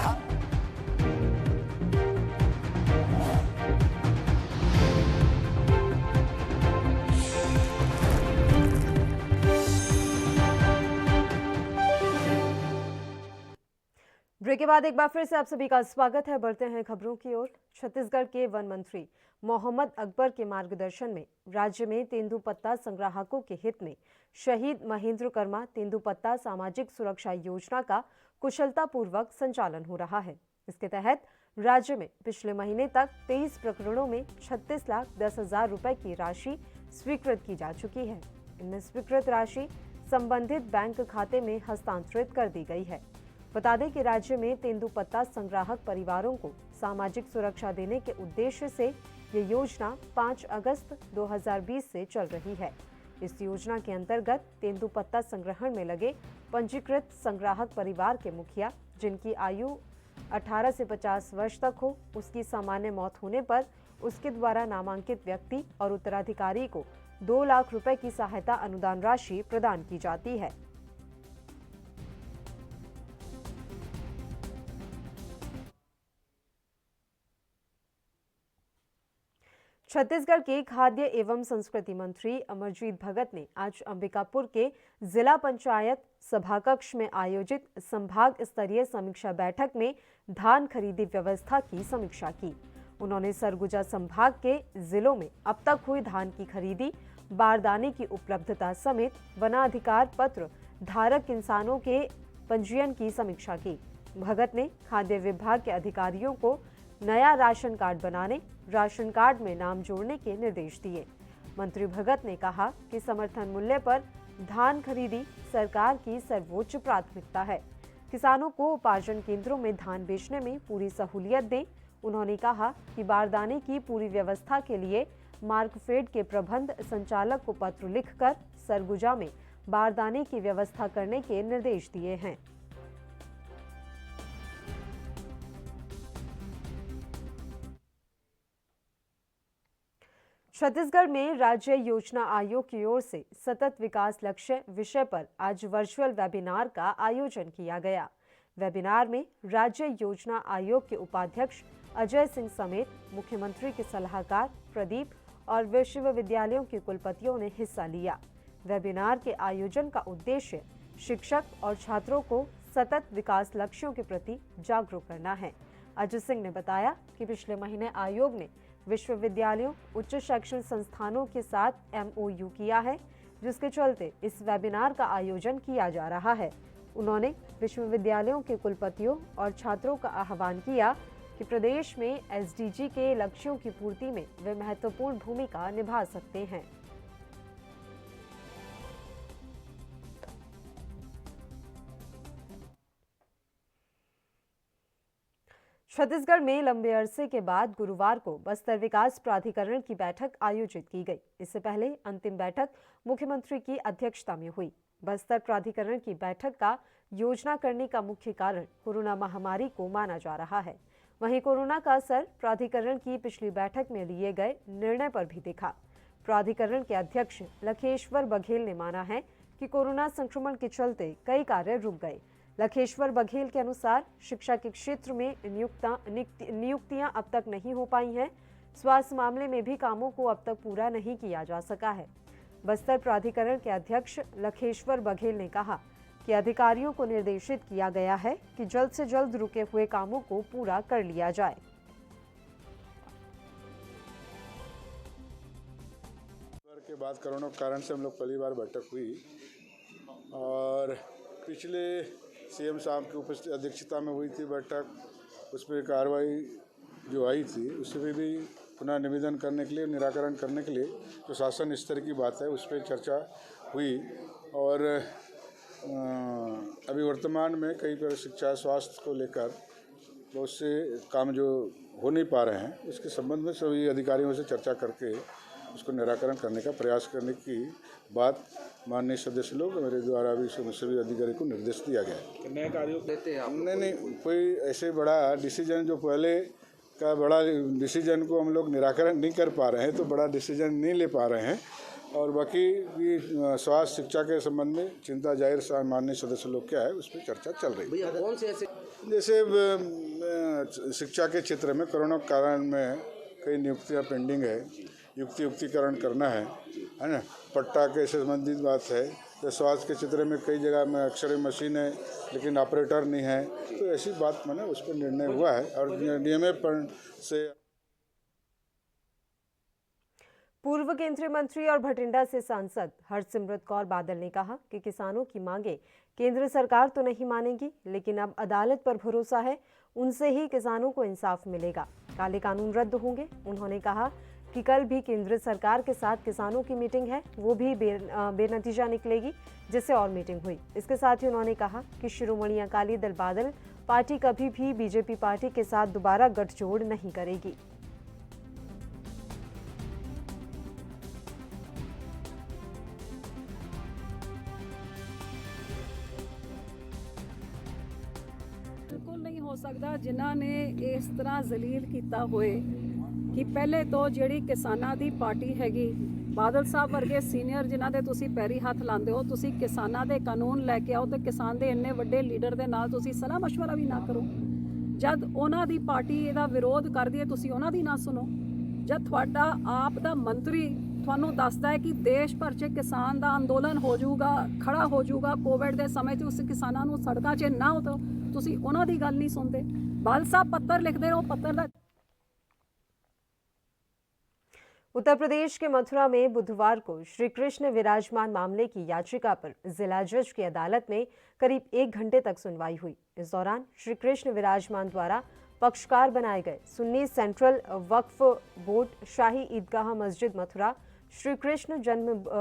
Speaker 1: ब्रेक के बाद एक बार फिर से आप सभी का स्वागत है। बढ़ते हैं खबरों की ओर। छत्तीसगढ़ के वन मंत्री मोहम्मद अकबर के मार्गदर्शन में राज्य में तेंदुपत्ता संग्राहकों के हित में शहीद महेंद्र कर्मा तेंदुपत्ता सामाजिक सुरक्षा योजना का कुशलतापूर्वक संचालन हो रहा है। इसके तहत राज्य में पिछले महीने तक 23 प्रकरणों में 36,10,000 रुपए की राशि स्वीकृत की जा चुकी है। इनमें स्वीकृत राशि संबंधित बैंक खाते में हस्तांतरित कर दी गई है। बता दें कि राज्य में तेंदुपत्ता संग्राहक परिवारों को सामाजिक सुरक्षा देने के उद्देश्य से ये योजना 5 अगस्त 2020 से चल रही है। इस योजना के अंतर्गत तेंदुपत्ता संग्रहण में लगे पंजीकृत संग्राहक परिवार के मुखिया, जिनकी आयु 18 से 50 वर्ष तक हो, उसकी सामान्य मौत होने पर उसके द्वारा नामांकित व्यक्ति और उत्तराधिकारी को 2 लाख रुपए की सहायता अनुदान राशि प्रदान की जाती है। छत्तीसगढ़ के खाद्य एवं संस्कृति मंत्री अमरजीत भगत ने आज अंबिकापुर के जिला पंचायत सभाकक्ष में आयोजित संभाग स्तरीय समीक्षा बैठक में धान खरीदी व्यवस्था की समीक्षा की। उन्होंने सरगुजा संभाग के जिलों में अब तक हुई धान की खरीदी, बारदाने की उपलब्धता समेत वनाधिकार पत्र धारक किसानों के पंजीयन की समीक्षा की। भगत ने खाद्य विभाग के अधिकारियों को नया राशन कार्ड बनाने, राशन कार्ड में नाम जोड़ने के निर्देश दिए। मंत्री भगत ने कहा कि समर्थन मूल्य पर धान खरीदी सरकार की सर्वोच्च प्राथमिकता है। किसानों को उपार्जन केंद्रों में धान बेचने में पूरी सहूलियत दें। उन्होंने कहा कि बारदाने की पूरी व्यवस्था के लिए मार्कफेड के प्रबंध संचालक को पत्र लिखकर सरगुजा में बारदाने की व्यवस्था करने के निर्देश दिए हैं। छत्तीसगढ़ में राज्य योजना आयोग की ओर से सतत विकास लक्ष्य विषय पर आज वर्चुअल वेबिनार का आयोजन किया गया। वेबिनार में राज्य योजना आयोग के उपाध्यक्ष अजय सिंह समेत मुख्यमंत्री के सलाहकार प्रदीप और विश्वविद्यालयों के कुलपतियों ने हिस्सा लिया। वेबिनार के आयोजन का उद्देश्य शिक्षक और छात्रों को सतत विकास लक्ष्यों के प्रति जागरूक करना है। अजय सिंह ने बताया कि पिछले महीने आयोग ने विश्वविद्यालयों, उच्च शैक्षणिक संस्थानों के साथ MOU किया है, जिसके चलते इस वेबिनार का आयोजन किया जा रहा है। उन्होंने विश्वविद्यालयों के कुलपतियों और छात्रों का आह्वान किया कि प्रदेश में SDG के लक्ष्यों की पूर्ति में वे महत्वपूर्ण भूमिका निभा सकते हैं। छत्तीसगढ़ में लंबे अरसे के बाद गुरुवार को बस्तर विकास प्राधिकरण की बैठक आयोजित की गई। इससे पहले अंतिम बैठक मुख्यमंत्री की अध्यक्षता में हुई। बस्तर प्राधिकरण की बैठक का योजना करने का मुख्य कारण कोरोना महामारी को माना जा रहा है। वहीं कोरोना का असर प्राधिकरण की पिछली बैठक में लिए गए निर्णय पर भी दिखा। प्राधिकरण के अध्यक्ष लखेश्वर बघेल ने माना है कि कोरोना संक्रमण के चलते कई कार्य रुक गए। लखेश्वर बघेल के अनुसार शिक्षा के क्षेत्र में नियुक्तियां अब तक नहीं हो पाई हैं। स्वास्थ्य मामले में भी कामों को अब तक पूरा नहीं किया जा सका है। बस्तर प्राधिकरण के अध्यक्ष लखेश्वर बघेल ने कहा कि अधिकारियों को निर्देशित किया गया है कि जल्द से जल्द रुके हुए कामों को पूरा कर लिया जाए।
Speaker 12: के बाद कोरोना के कारण से हम लोग पहली बार बैठक हुई और पिछले CM साहब की उपस्थित अध्यक्षता में हुई थी बैठक। उसमें कार्रवाई जो आई थी उसमें भी पुनः निवेदन करने के लिए, निराकरण करने के लिए जो शासन स्तर की बात है उस पर चर्चा हुई। और अभी वर्तमान में कई पर शिक्षा स्वास्थ्य को लेकर बहुत से काम जो हो नहीं पा रहे हैं, उसके संबंध में सभी अधिकारियों से चर्चा करके उसको निराकरण करने का प्रयास करने की बात माननीय सदस्य लोग मेरे द्वारा भी सभी अधिकारी को निर्देश दिया गया है।
Speaker 13: नए कार्यों देते हैं आप?
Speaker 12: नहीं, कोई ऐसे बड़ा डिसीजन जो पहले का बड़ा डिसीजन को हम लोग निराकरण नहीं कर पा रहे हैं, तो बड़ा डिसीजन नहीं ले पा रहे हैं। और बाकी भी स्वास्थ्य शिक्षा के संबंध में चिंता जाहिर माननीय सदस्य लोग क्या है उस पर चर्चा चल रही है।
Speaker 13: कौन से ऐसे
Speaker 12: जैसे शिक्षा के क्षेत्र में कोरोना के कारण में कई नियुक्तियाँ पेंडिंग है, युक्तिकरण करना है ना। पट्टा के संबंधित बात है। तो स्वास्थ्य के क्षेत्र में कई जगह में एक्सरे मशीन है लेकिन ऑपरेटर नहीं है, तो ऐसी बात मैंने उस पर निर्णय हुआ है। और नियमित से
Speaker 1: पूर्व केंद्रीय मंत्री और भटिंडा से सांसद हरसिमरत कौर बादल ने कहा कि किसानों की मांगे केंद्र सरकार तो नहीं मानेगी, लेकिन अब अदालत पर भरोसा है। उनसे ही किसानों को इंसाफ मिलेगा। काले कानून रद्द होंगे। उन्होंने कहा कि कल भी केंद्र सरकार के साथ किसानों की मीटिंग है, वो भी बेनतीजा निकलेगी, जिससे और मीटिंग हुई। इसके साथ ही उन्होंने कहा कि शिरोमणि अकाली दल बादल पार्टी कभी भी बीजेपी पार्टी के साथ दोबारा गठजोड़ नहीं करेगी।
Speaker 13: बिल्कुल नहीं हो सकता जिन्हां ने इस तरह जलील किया होए कि पहले तो ਜਿਹੜੀ ਕਿਸਾਨਾਂ ਦੀ ਪਾਰਟੀ ਹੈਗੀ ਬਾਦਲ ਸਾਹਿਬ ਵਰਗੇ ਸੀਨੀਅਰ ਜਿਨ੍ਹਾਂ ਦੇ ਤੁਸੀਂ ਪੈਰੀ ਹੱਥ ਲਾਉਂਦੇ ਹੋ, ਤੁਸੀਂ ਕਿਸਾਨਾਂ ਦੇ ਕਾਨੂੰਨ ਲੈ ਕੇ ਆਓ ਤੇ ਕਿਸਾਨ ਦੇ ਇੰਨੇ ਵੱਡੇ ਲੀਡਰ ਦੇ ਨਾਲ ਤੁਸੀਂ ਸਲਾਹ ਮਸ਼ਵਰਾ ਵੀ ਨਾ ਕਰੋ। ਜਦ ਉਹਨਾਂ ਦੀ ਪਾਰਟੀ ਇਹਦਾ ਵਿਰੋਧ ਕਰਦੀ ਹੈ ਤੁਸੀਂ ਉਹਨਾਂ ਦੀ ਨਾ ਸੁਣੋ। ਜਦ ਤੁਹਾਡਾ ਆਪ ਦਾ ਮੰਤਰੀ ਤੁਹਾਨੂੰ ਦੱਸਦਾ ਹੈ ਕਿ ਦੇਸ਼ ਭਰ 'ਚ ਕਿਸਾਨ ਦਾ ਅੰਦੋਲਨ ਹੋ ਜਾਊਗਾ, ਖੜਾ ਹੋ ਜਾਊਗਾ ਕੋਵਿਡ ਦੇ ਸਮੇਂ 'ਚ, ਉਸ ਕਿਸਾਨਾਂ ਨੂੰ ਸੜਕਾਂ 'ਚ ਨਾ ਉਤਰੋ, ਤੁਸੀਂ ਉਹਨਾਂ ਦੀ ਗੱਲ ਨਹੀਂ ਸੁਣਦੇ। ਬਾਦਲ ਸਾਹਿਬ ਪੱਤਰ ਲਿਖਦੇ ਰਹੋ, पत्थर ਦਾ।
Speaker 1: उत्तर प्रदेश के मथुरा में बुधवार को श्री कृष्ण विराजमान मामले की याचिका पर जिला जज की अदालत में करीब 1 घंटे तक सुनवाई हुई। इस दौरान श्री कृष्ण विराजमान द्वारा पक्षकार बनाए गए सुन्नी सेंट्रल वक्फ बोर्ड, शाही ईदगाह मस्जिद मथुरा, श्री कृष्ण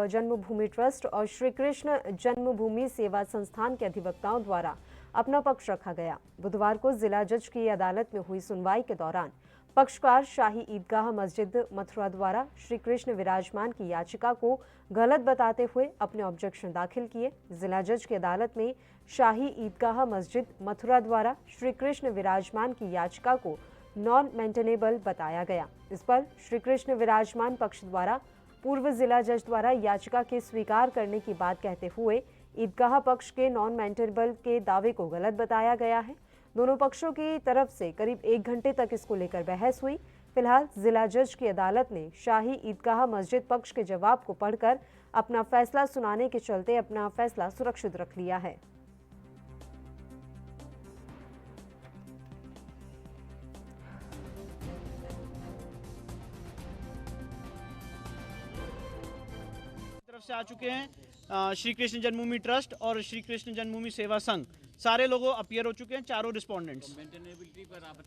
Speaker 1: जन्मभूमि ट्रस्ट और श्री कृष्ण जन्मभूमि सेवा संस्थान के अधिवक्ताओं द्वारा अपना पक्ष रखा गया। बुधवार को जिला जज की अदालत में हुई सुनवाई के दौरान पक्षकार शाही ईदगाह मस्जिद मथुरा द्वारा श्री कृष्ण विराजमान की याचिका को गलत बताते हुए अपने ऑब्जेक्शन दाखिल किए। जिला जज की अदालत में शाही ईदगाह मस्जिद मथुरा द्वारा श्री कृष्ण विराजमान की याचिका को नॉन मेंटेनेबल बताया गया। इस पर श्री कृष्ण विराजमान पक्ष द्वारा पूर्व जिला जज द्वारा याचिका के स्वीकार करने की बात कहते हुए ईदगाह पक्ष के नॉन मेंटेनेबल के दावे को गलत बताया गया है। दोनों पक्षों की तरफ से करीब 1 घंटे तक इसको लेकर बहस हुई। फिलहाल जिला जज की अदालत ने शाही ईदगाह मस्जिद पक्ष के जवाब को पढ़कर अपना फैसला सुनाने के चलते अपना फैसला सुरक्षित रख लिया है।
Speaker 14: तरफ से आ चुके हैं श्री कृष्ण जन्मभूमि ट्रस्ट और श्री कृष्ण जन्मभूमि सेवा संघ, सारे लोग अपीयर हो चुके हैं, चारों रिस्पोंडेंट्स।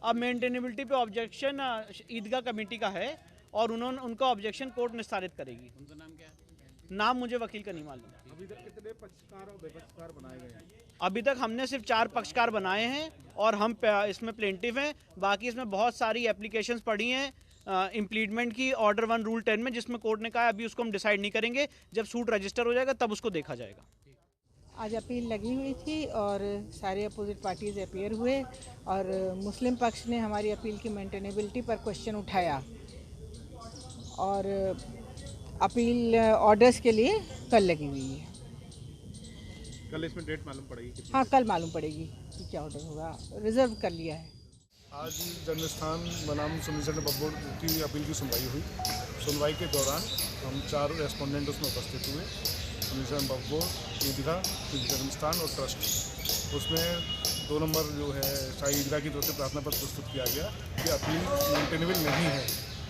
Speaker 14: अब मेंटेनेबिलिटी पे ऑब्जेक्शन ईदगाह कमेटी का है और उनका ऑब्जेक्शन कोर्ट निस्तारित करेगी। उनका नाम क्या है? नाम मुझे वकील का नहीं मालूम।
Speaker 12: अभी तक कितने पक्षकार और विपक्षकार बनाए गए हैं?
Speaker 14: अभी तक हमने सिर्फ 4 पक्षकार बनाए हैं और हम इसमें प्लेंटिव हैं। बाकी इसमें बहुत सारी एप्लीकेशंस पड़ी हैं इम्प्लीटमेंट की ऑर्डर 1 रूल 10 में, जिसमें कोर्ट ने कहा है अभी उसको हम डिसाइड नहीं करेंगे, जब सूट रजिस्टर हो जाएगा तब उसको देखा जाएगा।
Speaker 15: आज अपील लगी हुई थी और सारे अपोजिट पार्टीज अपीयर हुए और मुस्लिम पक्ष ने हमारी अपील की मेंटेनेबिलिटी पर क्वेश्चन उठाया और अपील ऑर्डर्स के लिए कल लगी हुई है।
Speaker 12: कल इसमें डेट मालूम पड़ेगी?
Speaker 15: हाँ, कल मालूम पड़ेगी कि क्या ऑर्डर होगा, रिजर्व कर लिया है।
Speaker 12: आज जन्मस्थान बनाम सुन्नी सेंट्रल वक्फ बोर्ड की अपील की सुनवाई हुई। सुनवाई के दौरान हम 4 रेस्पोंडेंट उसमें उपस्थित हुए, सुन्नी सेंट्रल वक्फ बोर्ड, ईदगाह, जन्मस्थान और ट्रस्ट। उसमें 2 नंबर जो है शाही ईदगाह की तरफ से प्रार्थना पत्र प्रस्तुत किया गया कि अपील मेंटेनेबल नहीं है,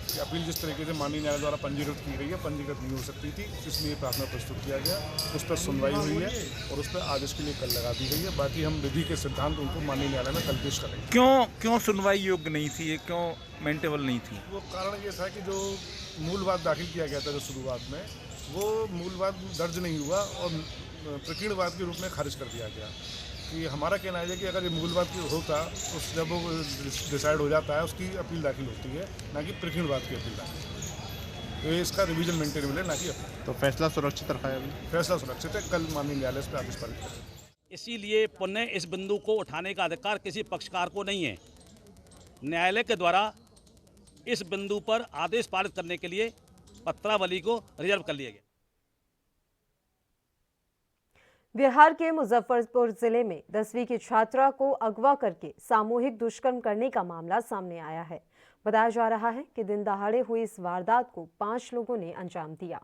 Speaker 12: कि अपील जिस तरीके से माननीय न्यायालय द्वारा पंजीकृत की गई है पंजीकृत नहीं हो सकती थी, इसलिए प्रार्थना प्रस्तुत किया गया। उस पर सुनवाई हुई है और उस पर आदेश के लिए कल लगा दी गई है। बाकी हम विधि के सिद्धांत उनको माननीय न्यायालय में कल पेश करेंगे।
Speaker 16: क्यों सुनवाई योग्य नहीं थी, ये क्यों मेंटेबल नहीं थी?
Speaker 12: वो कारण ये था कि जो मूलवाद दाखिल किया गया था जो शुरुआत में, वो मूलवाद दर्ज नहीं हुआ और प्रकीर्णवाद के रूप में खारिज कर दिया गया। कि हमारा कहना है कि अगर ये मूलवाद की होता तो जब वो डिसाइड हो जाता है उसकी अपील दाखिल होती है, ना कि प्रकीर्णवाद की अपील दाखिल। तो इसका रिवीजन मेंटेनेबल है, ना कि अपील।
Speaker 16: तो फैसला सुरक्षित रखा है? अभी
Speaker 12: फैसला सुरक्षित है, कल माननीय न्यायालय इस पर आदेश पारित करेगा।
Speaker 17: इसीलिए पुनः इस बिंदु को उठाने का अधिकार किसी पक्षकार को नहीं है। न्यायालय के द्वारा इस बिंदु पर आदेश पारित करने के लिए पत्रावली को रिजर्व कर लिया गया।
Speaker 1: बिहार के मुजफ्फरपुर जिले में 10वीं की छात्रा को अगवा करके सामूहिक दुष्कर्म करने का मामला सामने आया है। बताया जा रहा है कि दिन दहाड़े हुई इस वारदात को 5 लोगों ने अंजाम दिया।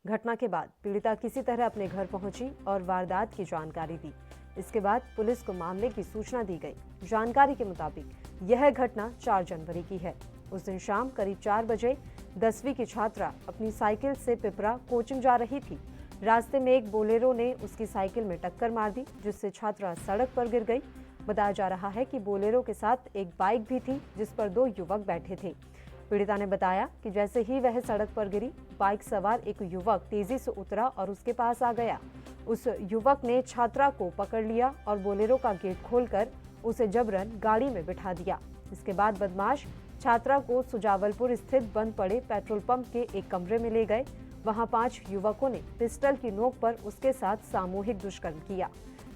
Speaker 1: घटना के बाद पीड़िता किसी तरह अपने घर पहुंची और वारदात की जानकारी दी। इसके बाद पुलिस को मामले की सूचना दी गई। जानकारी के मुताबिक यह घटना 4 जनवरी की है। उस दिन शाम करीब 4 बजे 10वीं की छात्रा अपनी साइकिल से पिपरा कोचिंग जा रही थी। रास्ते में एक बोलेरो ने उसकी साइकिल में टक्कर मार दी, जिससे छात्रा सड़क पर गिर गई। बताया जा रहा है कि बोलेरो के साथ एक बाइक भी थी जिस पर 2 युवक बैठे थे। पीड़िता ने बताया कि जैसे ही वह सड़क पर गिरी, बाइक सवार एक युवक तेजी से उतरा और उसके पास आ गया। उस युवक ने छात्रा को पकड़ लिया और बोलेरो का गेट खोलकर उसे जबरन गाड़ी में बिठा दिया। इसके बाद बदमाश छात्रा को सुजावलपुर स्थित बंद पड़े पेट्रोल पंप के एक कमरे में ले गए। वहां 5 युवकों ने पिस्टल की नोक पर उसके साथ सामूहिक दुष्कर्म किया।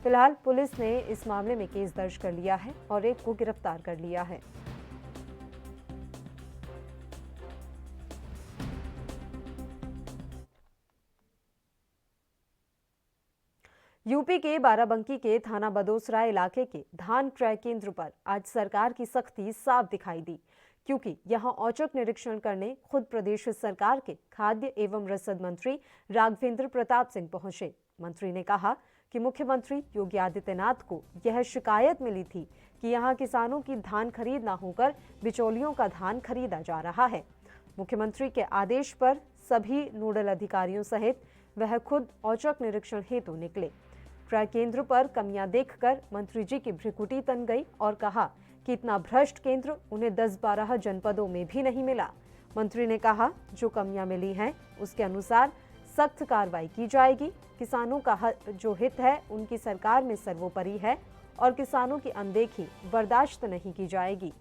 Speaker 1: फिलहाल पुलिस ने इस मामले में केस दर्ज कर लिया है और एक को गिरफ्तार कर लिया है। यूपी के बाराबंकी के थाना बदोसरा इलाके के धान क्रय केंद्र पर आज सरकार की सख्ती साफ दिखाई दी, क्योंकि यहां औचक निरीक्षण करने खुद प्रदेश सरकार के खाद्य एवं रसद मंत्री राघवेंद्र प्रताप सिंह पहुंचे। मंत्री ने कहा कि मुख्यमंत्री योगी आदित्यनाथ को यह शिकायत मिली थी कि यहां किसानों की धान खरीद न होकर बिचौलियों का धान खरीदा जा रहा है। मुख्यमंत्री के आदेश पर सभी नोडल अधिकारियों सहित वह खुद औचक निरीक्षण हेतु निकले। क्रय केंद्र पर कमियां देखकर मंत्री जी की भ्रिकुटी तन गई और कहा कि इतना भ्रष्ट केंद्र उन्हें 10-12 जनपदों में भी नहीं मिला। मंत्री ने कहा जो कमियां मिली हैं उसके अनुसार सख्त कार्रवाई की जाएगी। किसानों का जो हित है उनकी सरकार में सर्वोपरि है और किसानों की अनदेखी बर्दाश्त नहीं की जाएगी।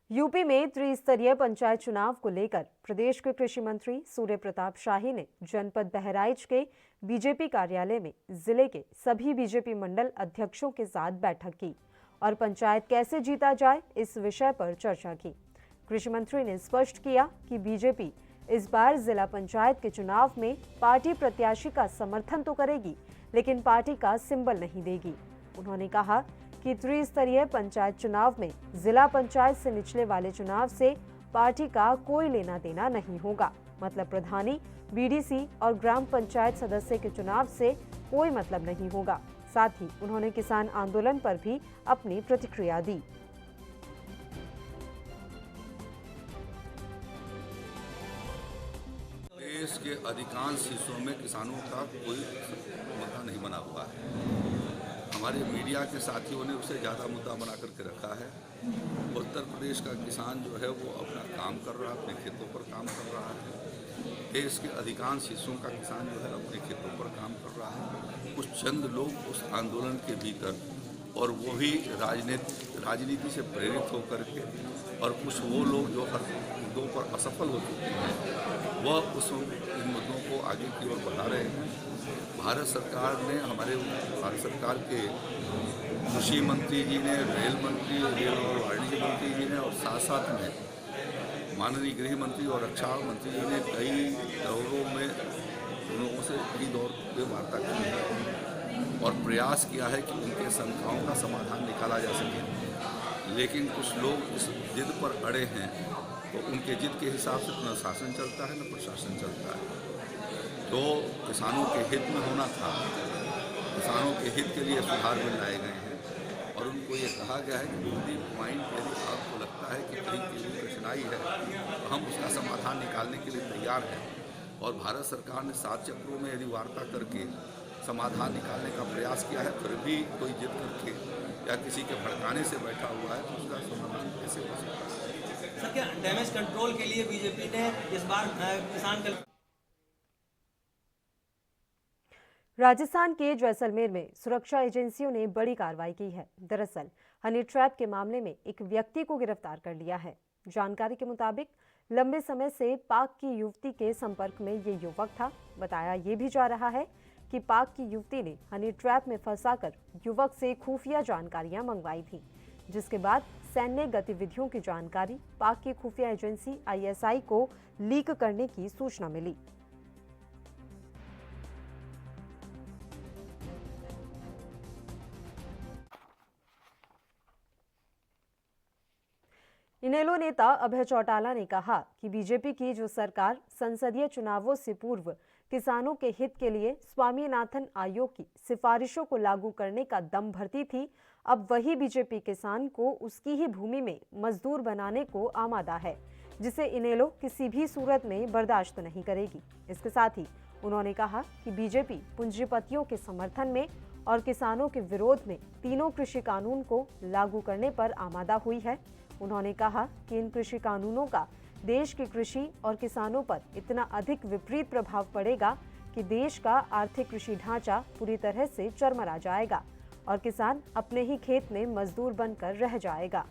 Speaker 1: यूपी में त्रिस्तरीय पंचायत चुनाव को लेकर प्रदेश के कृषि मंत्री सूर्य प्रताप शाही ने जनपद बहराइच के बीजेपी कार्यालय में जिले के सभी बीजेपी मंडल अध्यक्षों के साथ बैठक की और पंचायत कैसे जीता जाए इस विषय पर चर्चा की। कृषि मंत्री ने स्पष्ट किया कि बीजेपी इस बार जिला पंचायत के चुनाव में पार्टी प्रत्याशी का समर्थन तो करेगी, लेकिन पार्टी का सिंबल नहीं देगी। उन्होंने कहा कि त्रिस्तरीय पंचायत चुनाव में जिला पंचायत से निचले वाले चुनाव से पार्टी का कोई लेना देना नहीं होगा। मतलब प्रधानी, बीडीसी और ग्राम पंचायत सदस्य के चुनाव से कोई मतलब नहीं होगा। साथ ही उन्होंने किसान आंदोलन पर भी अपनी प्रतिक्रिया दी।
Speaker 18: देश के अधिकांश हिस्सों में किसानों का कोई मुद्दा नहीं बना हुआ है। हमारे मीडिया के साथियों ने उसे ज़्यादा मुद्दा बना करके रखा है। उत्तर प्रदेश का किसान जो है वो अपना काम कर रहा है, अपने खेतों पर काम कर रहा है। देश के अधिकांश हिस्सों का किसान जो है अपने खेतों पर काम कर रहा है। कुछ चंद लोग उस आंदोलन के भीतर, और वो भी राजनीति से प्रेरित होकर के, और कुछ वो लोग जो हर मुद्दों पर असफल हो चुके हैं वह इन मुद्दों को आगे की ओर बढ़ा रहे हैं। भारत सरकार ने, हमारे भारत सरकार के कृषि मंत्री जी ने, रेल मंत्री, रेल और वाणिज्य मंत्री जी ने और साथ साथ में माननीय गृह मंत्री और रक्षा मंत्री जी ने कई दौरों में लोगों से कई दौर पे वार्ता की है और प्रयास किया है कि उनके शंकाओं का समाधान निकाला जा सके। लेकिन कुछ लोग इस जिद पर अड़े हैं, तो उनके जिद के हिसाब से न शासन चलता है न प्रशासन चलता है। जो किसानों के हित में होना था, किसानों के हित के लिए सुधार बिल लाए गए हैं और उनको ये कहा गया है कि मोदी पॉइंट यदि आपको लगता है कि कहीं की कठिनाई है तो हम उसका समाधान निकालने के लिए तैयार हैं। और भारत सरकार ने 7 चक्रों में यदि वार्ता करके समाधान निकालने का प्रयास किया है, फिर भी कोई जिद करके या किसी के भड़काने से बैठा हुआ है तो उसका समाधान कैसे हो सकता है?
Speaker 19: सर, क्या डैमेज कंट्रोल के लिए बीजेपी ने इस बार किसान
Speaker 1: राजस्थान के जैसलमेर में सुरक्षा एजेंसियों ने बड़ी कार्रवाई की है। दरअसल हनी ट्रैप के मामले में एक व्यक्ति को गिरफ्तार कर लिया है। जानकारी के मुताबिक लंबे समय से पाक की युवती के संपर्क में ये युवक था। बताया ये भी जा रहा है कि पाक की युवती ने हनी ट्रैप में फंसाकर युवक से खुफिया जानकारियां मंगवाई थी, जिसके बाद सैन्य गतिविधियों की जानकारी पाक की खुफिया एजेंसी ISI को लीक करने की सूचना मिली। इनेलो नेता अभय चौटाला ने कहा कि बीजेपी की जो सरकार संसदीय चुनावों से पूर्व किसानों के हित के लिए स्वामीनाथन आयोग की सिफारिशों को लागू करने का दम भरती थी, अब वही बीजेपी किसान को उसकी ही भूमि में मजदूर बनाने को आमादा है, जिसे इनेलो किसी भी सूरत में बर्दाश्त नहीं करेगी। इसके साथ ही उन्होंने कहा कि बीजेपी पूंजीपतियों के समर्थन में और किसानों के विरोध में तीनों कृषि कानून को लागू करने पर आमादा हुई है। उन्होंने कहा कि इन कृषि कानूनों का देश की कृषि और किसानों पर इतना अधिक विपरीत प्रभाव पड़ेगा कि देश का आर्थिक कृषि ढांचा पूरी तरह से चरमरा जाएगा और किसान अपने ही खेत में मजदूर बनकर रह जाएगा।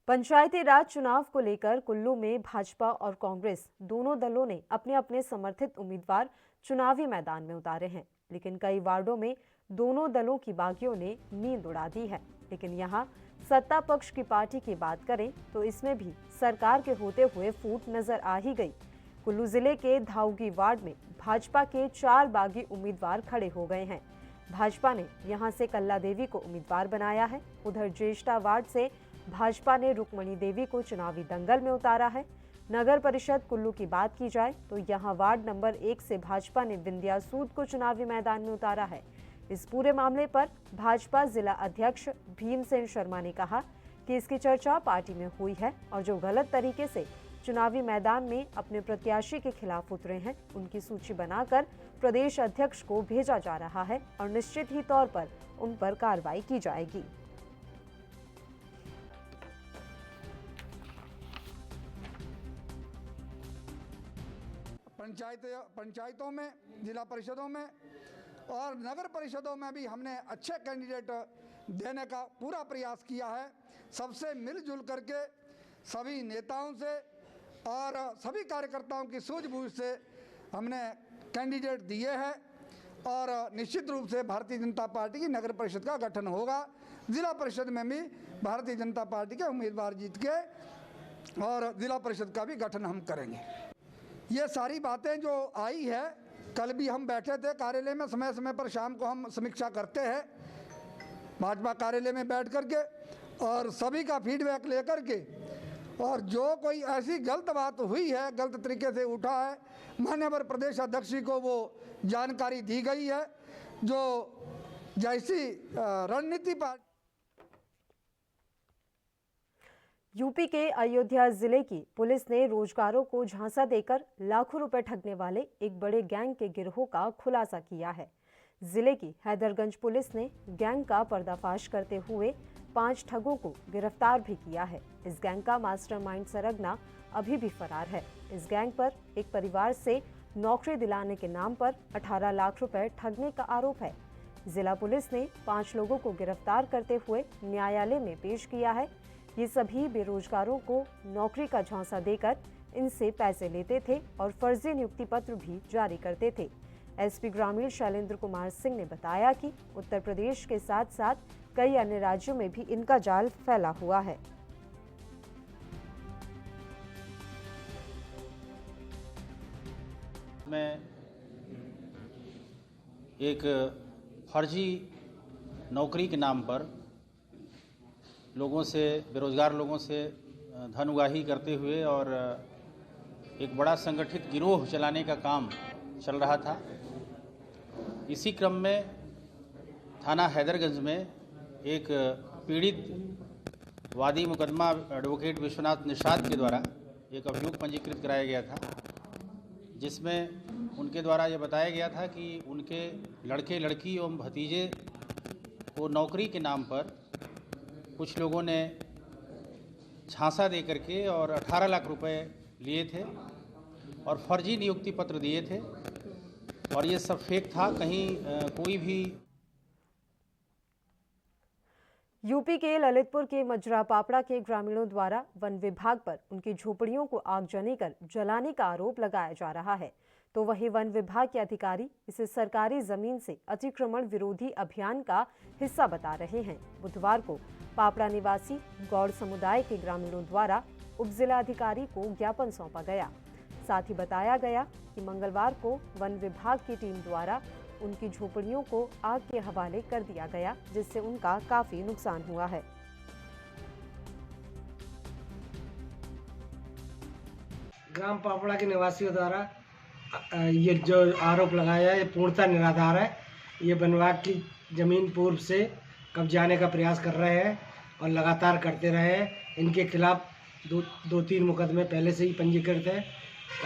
Speaker 1: पंचायती राज चुनाव को लेकर कुल्लू में भाजपा और कांग्रेस दोनों दलों ने अपने अपने समर्थित उम्मीदवार चुनावी मैदान में उतारे हैं, लेकिन कई वार्डों में दोनों दलों की बागियों ने नींद उड़ा दी है। लेकिन यहां सत्ता पक्ष की पार्टी की बात करें तो इसमें भी सरकार के होते हुए फूट नजर आ ही गई। कुल्लू जिले के धाउगी वार्ड में भाजपा के 4 बागी उम्मीदवार खड़े हो गए हैं। भाजपा ने यहां से कल्ला देवी को उम्मीदवार बनाया है। उधर ज्येष्ठा वार्ड से भाजपा ने रुक्मणी देवी को चुनावी दंगल में उतारा है। नगर परिषद कुल्लू की बात की जाए तो यहां वार्ड नंबर 1 से भाजपा ने विंध्या सूद को चुनावी मैदान में उतारा है। इस पूरे मामले पर भाजपा जिला अध्यक्ष भीमसेन शर्मा ने कहा कि इसकी चर्चा पार्टी में हुई है और जो गलत तरीके से चुनावी मैदान में अपने प्रत्याशी के खिलाफ उतरे हैं, उनकी सूची बनाकर प्रदेश अध्यक्ष को भेजा जा रहा है और निश्चित ही तौर पर उन पर कार्रवाई की जाएगी।
Speaker 20: पंचायतों में, जिला परिषदों में और नगर परिषदों में भी हमने अच्छे कैंडिडेट देने का पूरा प्रयास किया है। सबसे मिलजुल करके सभी नेताओं से और सभी कार्यकर्ताओं की सूझबूझ से हमने कैंडिडेट दिए हैं और निश्चित रूप से भारतीय जनता पार्टी की नगर परिषद का गठन होगा। जिला परिषद में भी भारतीय जनता पार्टी के उम्मीदवार जीत के और जिला परिषद का भी गठन हम करेंगे। ये सारी बातें जो आई है, कल भी हम बैठे थे कार्यालय में, समय समय पर शाम को हम समीक्षा करते हैं भाजपा कार्यालय में बैठ करके और सभी का फीडबैक लेकर के, और जो कोई ऐसी गलत बात हुई है, गलत तरीके से उठा है, माननीय प्रदेश अध्यक्ष जी को वो जानकारी दी गई है। जो जैसी रणनीति पार्टी
Speaker 1: यूपी के अयोध्या जिले की पुलिस ने रोजगारों को झांसा देकर लाखों रुपए ठगने वाले एक बड़े गैंग के गिरोह का खुलासा किया है। जिले की हैदरगंज पुलिस ने गैंग का पर्दाफाश करते हुए 5 ठगों को गिरफ्तार भी किया है। इस गैंग का मास्टरमाइंड सरगना अभी भी फरार है। इस गैंग पर एक परिवार से नौकरी दिलाने के नाम पर 18 लाख रुपए ठगने का आरोप है। जिला पुलिस ने 5 लोगों को गिरफ्तार करते हुए न्यायालय में पेश किया है। ये सभी बेरोजगारों को नौकरी का झांसा देकर इनसे पैसे लेते थे और फर्जी नियुक्ति पत्र भी जारी करते थे। एसपी ग्रामीण शैलेंद्र कुमार सिंह ने बताया कि उत्तर प्रदेश के साथ साथ कई अन्य राज्यों में भी इनका जाल फैला हुआ है।
Speaker 21: में एक फर्जी नौकरी के नाम पर लोगों से, बेरोजगार लोगों से धन उगाही करते हुए और एक बड़ा संगठित गिरोह चलाने का काम चल रहा था। इसी क्रम में थाना हैदरगंज में एक पीड़ित वादी मुकदमा एडवोकेट विश्वनाथ निषाद के द्वारा एक अभियोग पंजीकृत कराया गया था, जिसमें उनके द्वारा ये बताया गया था कि उनके लड़के लड़की एवं भतीजे को नौकरी के नाम पर कुछ लोगों ने झांसा दे करके और 18 लाख रुपए लिए थे और फर्जी नियुक्ति पत्र दिए थे और ये सब फेक था। कहीं कोई भी
Speaker 1: यूपी के ललितपुर के मजरा पापड़ा के ग्रामीणों द्वारा वन विभाग पर उनकी झोपड़ियों को आगजनी कर जलाने का आरोप लगाया जा रहा है, तो वहीं वन विभाग के अधिकारी इसे सरकारी जमीन से अतिक्रमण विरोधी अभियान का हिस्सा बता रहे हैं। बुधवार को पापड़ा निवासी गौड़ समुदाय के ग्रामीणों द्वारा उपजिला अधिकारी को ज्ञापन सौंपा गया। साथ ही बताया गया कि मंगलवार को वन विभाग की टीम द्वारा उनकी झोपड़ियों को आग के हवाले कर दिया गया, जिससे उनका काफी नुकसान हुआ है।
Speaker 2: ग्राम पापड़ा के निवासियों द्वारा ये जो आरोप लगाया है ये पूर्णतः निराधार है। ये वन विभाग की जमीन पूर्व से कब्जाने का प्रयास कर रहे हैं और लगातार करते रहे हैं। इनके खिलाफ दो तीन मुकदमे पहले से ही पंजीकृत है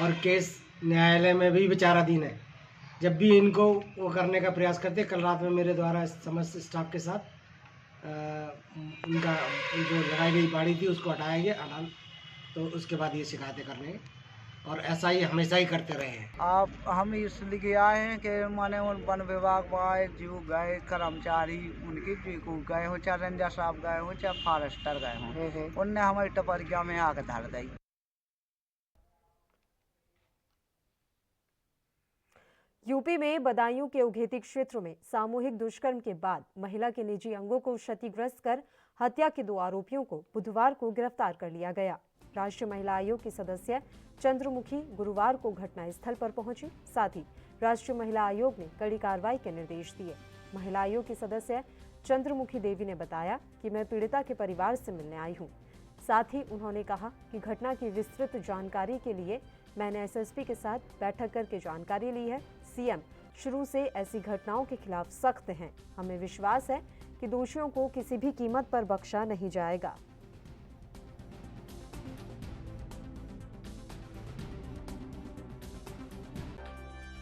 Speaker 2: और केस न्यायालय में भी विचाराधीन है। जब भी इनको वो करने का प्रयास करते, कल रात में मेरे द्वारा समस्त स्टाफ के साथ उनका जो लगाई गई बाड़ी थी उसको हटाया गया, तो उसके बाद ये शिकायतें करने और ऐसा ही हमेशा ही करते रहे हैं।
Speaker 22: हम इसलिए आए हैं कि माने वन विभाग आए जो गए कर्मचारी उनकी गए हो, चाहे रेंजर साहब गए हो, चाहे फॉरेस्टर गए हों, उनने हमारी टपरिया में आकर धर दी।
Speaker 1: यूपी में बदायूं के उघेती क्षेत्र में सामूहिक दुष्कर्म के बाद महिला के निजी अंगों को क्षतिग्रस्त कर हत्या के 2 आरोपियों को बुधवार को गिरफ्तार कर लिया गया। राष्ट्रीय महिला आयोग की सदस्य चंद्रमुखी गुरुवार को घटनास्थल पर पहुंची। साथ ही राष्ट्रीय महिला आयोग ने कड़ी कार्रवाई के निर्देश दिए। महिला आयोग की सदस्य चंद्रमुखी देवी ने बताया कि मैं पीड़िता के परिवार से मिलने आई हूं। साथ ही उन्होंने कहा कि घटना की विस्तृत जानकारी के लिए मैंने एसएसपी के साथ बैठक करके जानकारी ली है। सीएम शुरू से ऐसी घटनाओं के खिलाफ सख्त हैं। हमें विश्वास है कि दोषियों को किसी भी कीमत पर बख्शा नहीं जाएगा।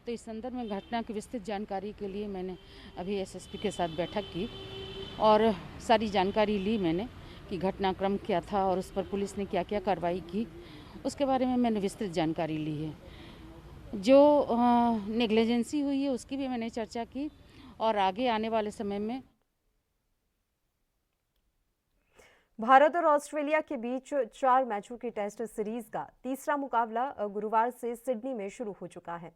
Speaker 23: तो इस संदर्भ में घटना की विस्तृत जानकारी के लिए मैंने अभी एसएसपी के साथ बैठक की और सारी जानकारी ली मैंने कि घटनाक्रम क्या था और उस पर पुलिस ने क्या क्या कार्रवाई की, उसके बारे में मैंने विस्तृत जानकारी ली है। जो नेग्लिजेंसी हुई है उसकी भी मैंने चर्चा की और आगे आने वाले समय में
Speaker 1: भारत और ऑस्ट्रेलिया के बीच 4 मैचों की टेस्ट सीरीज का तीसरा मुकाबला गुरुवार से सिडनी में शुरू हो चुका है।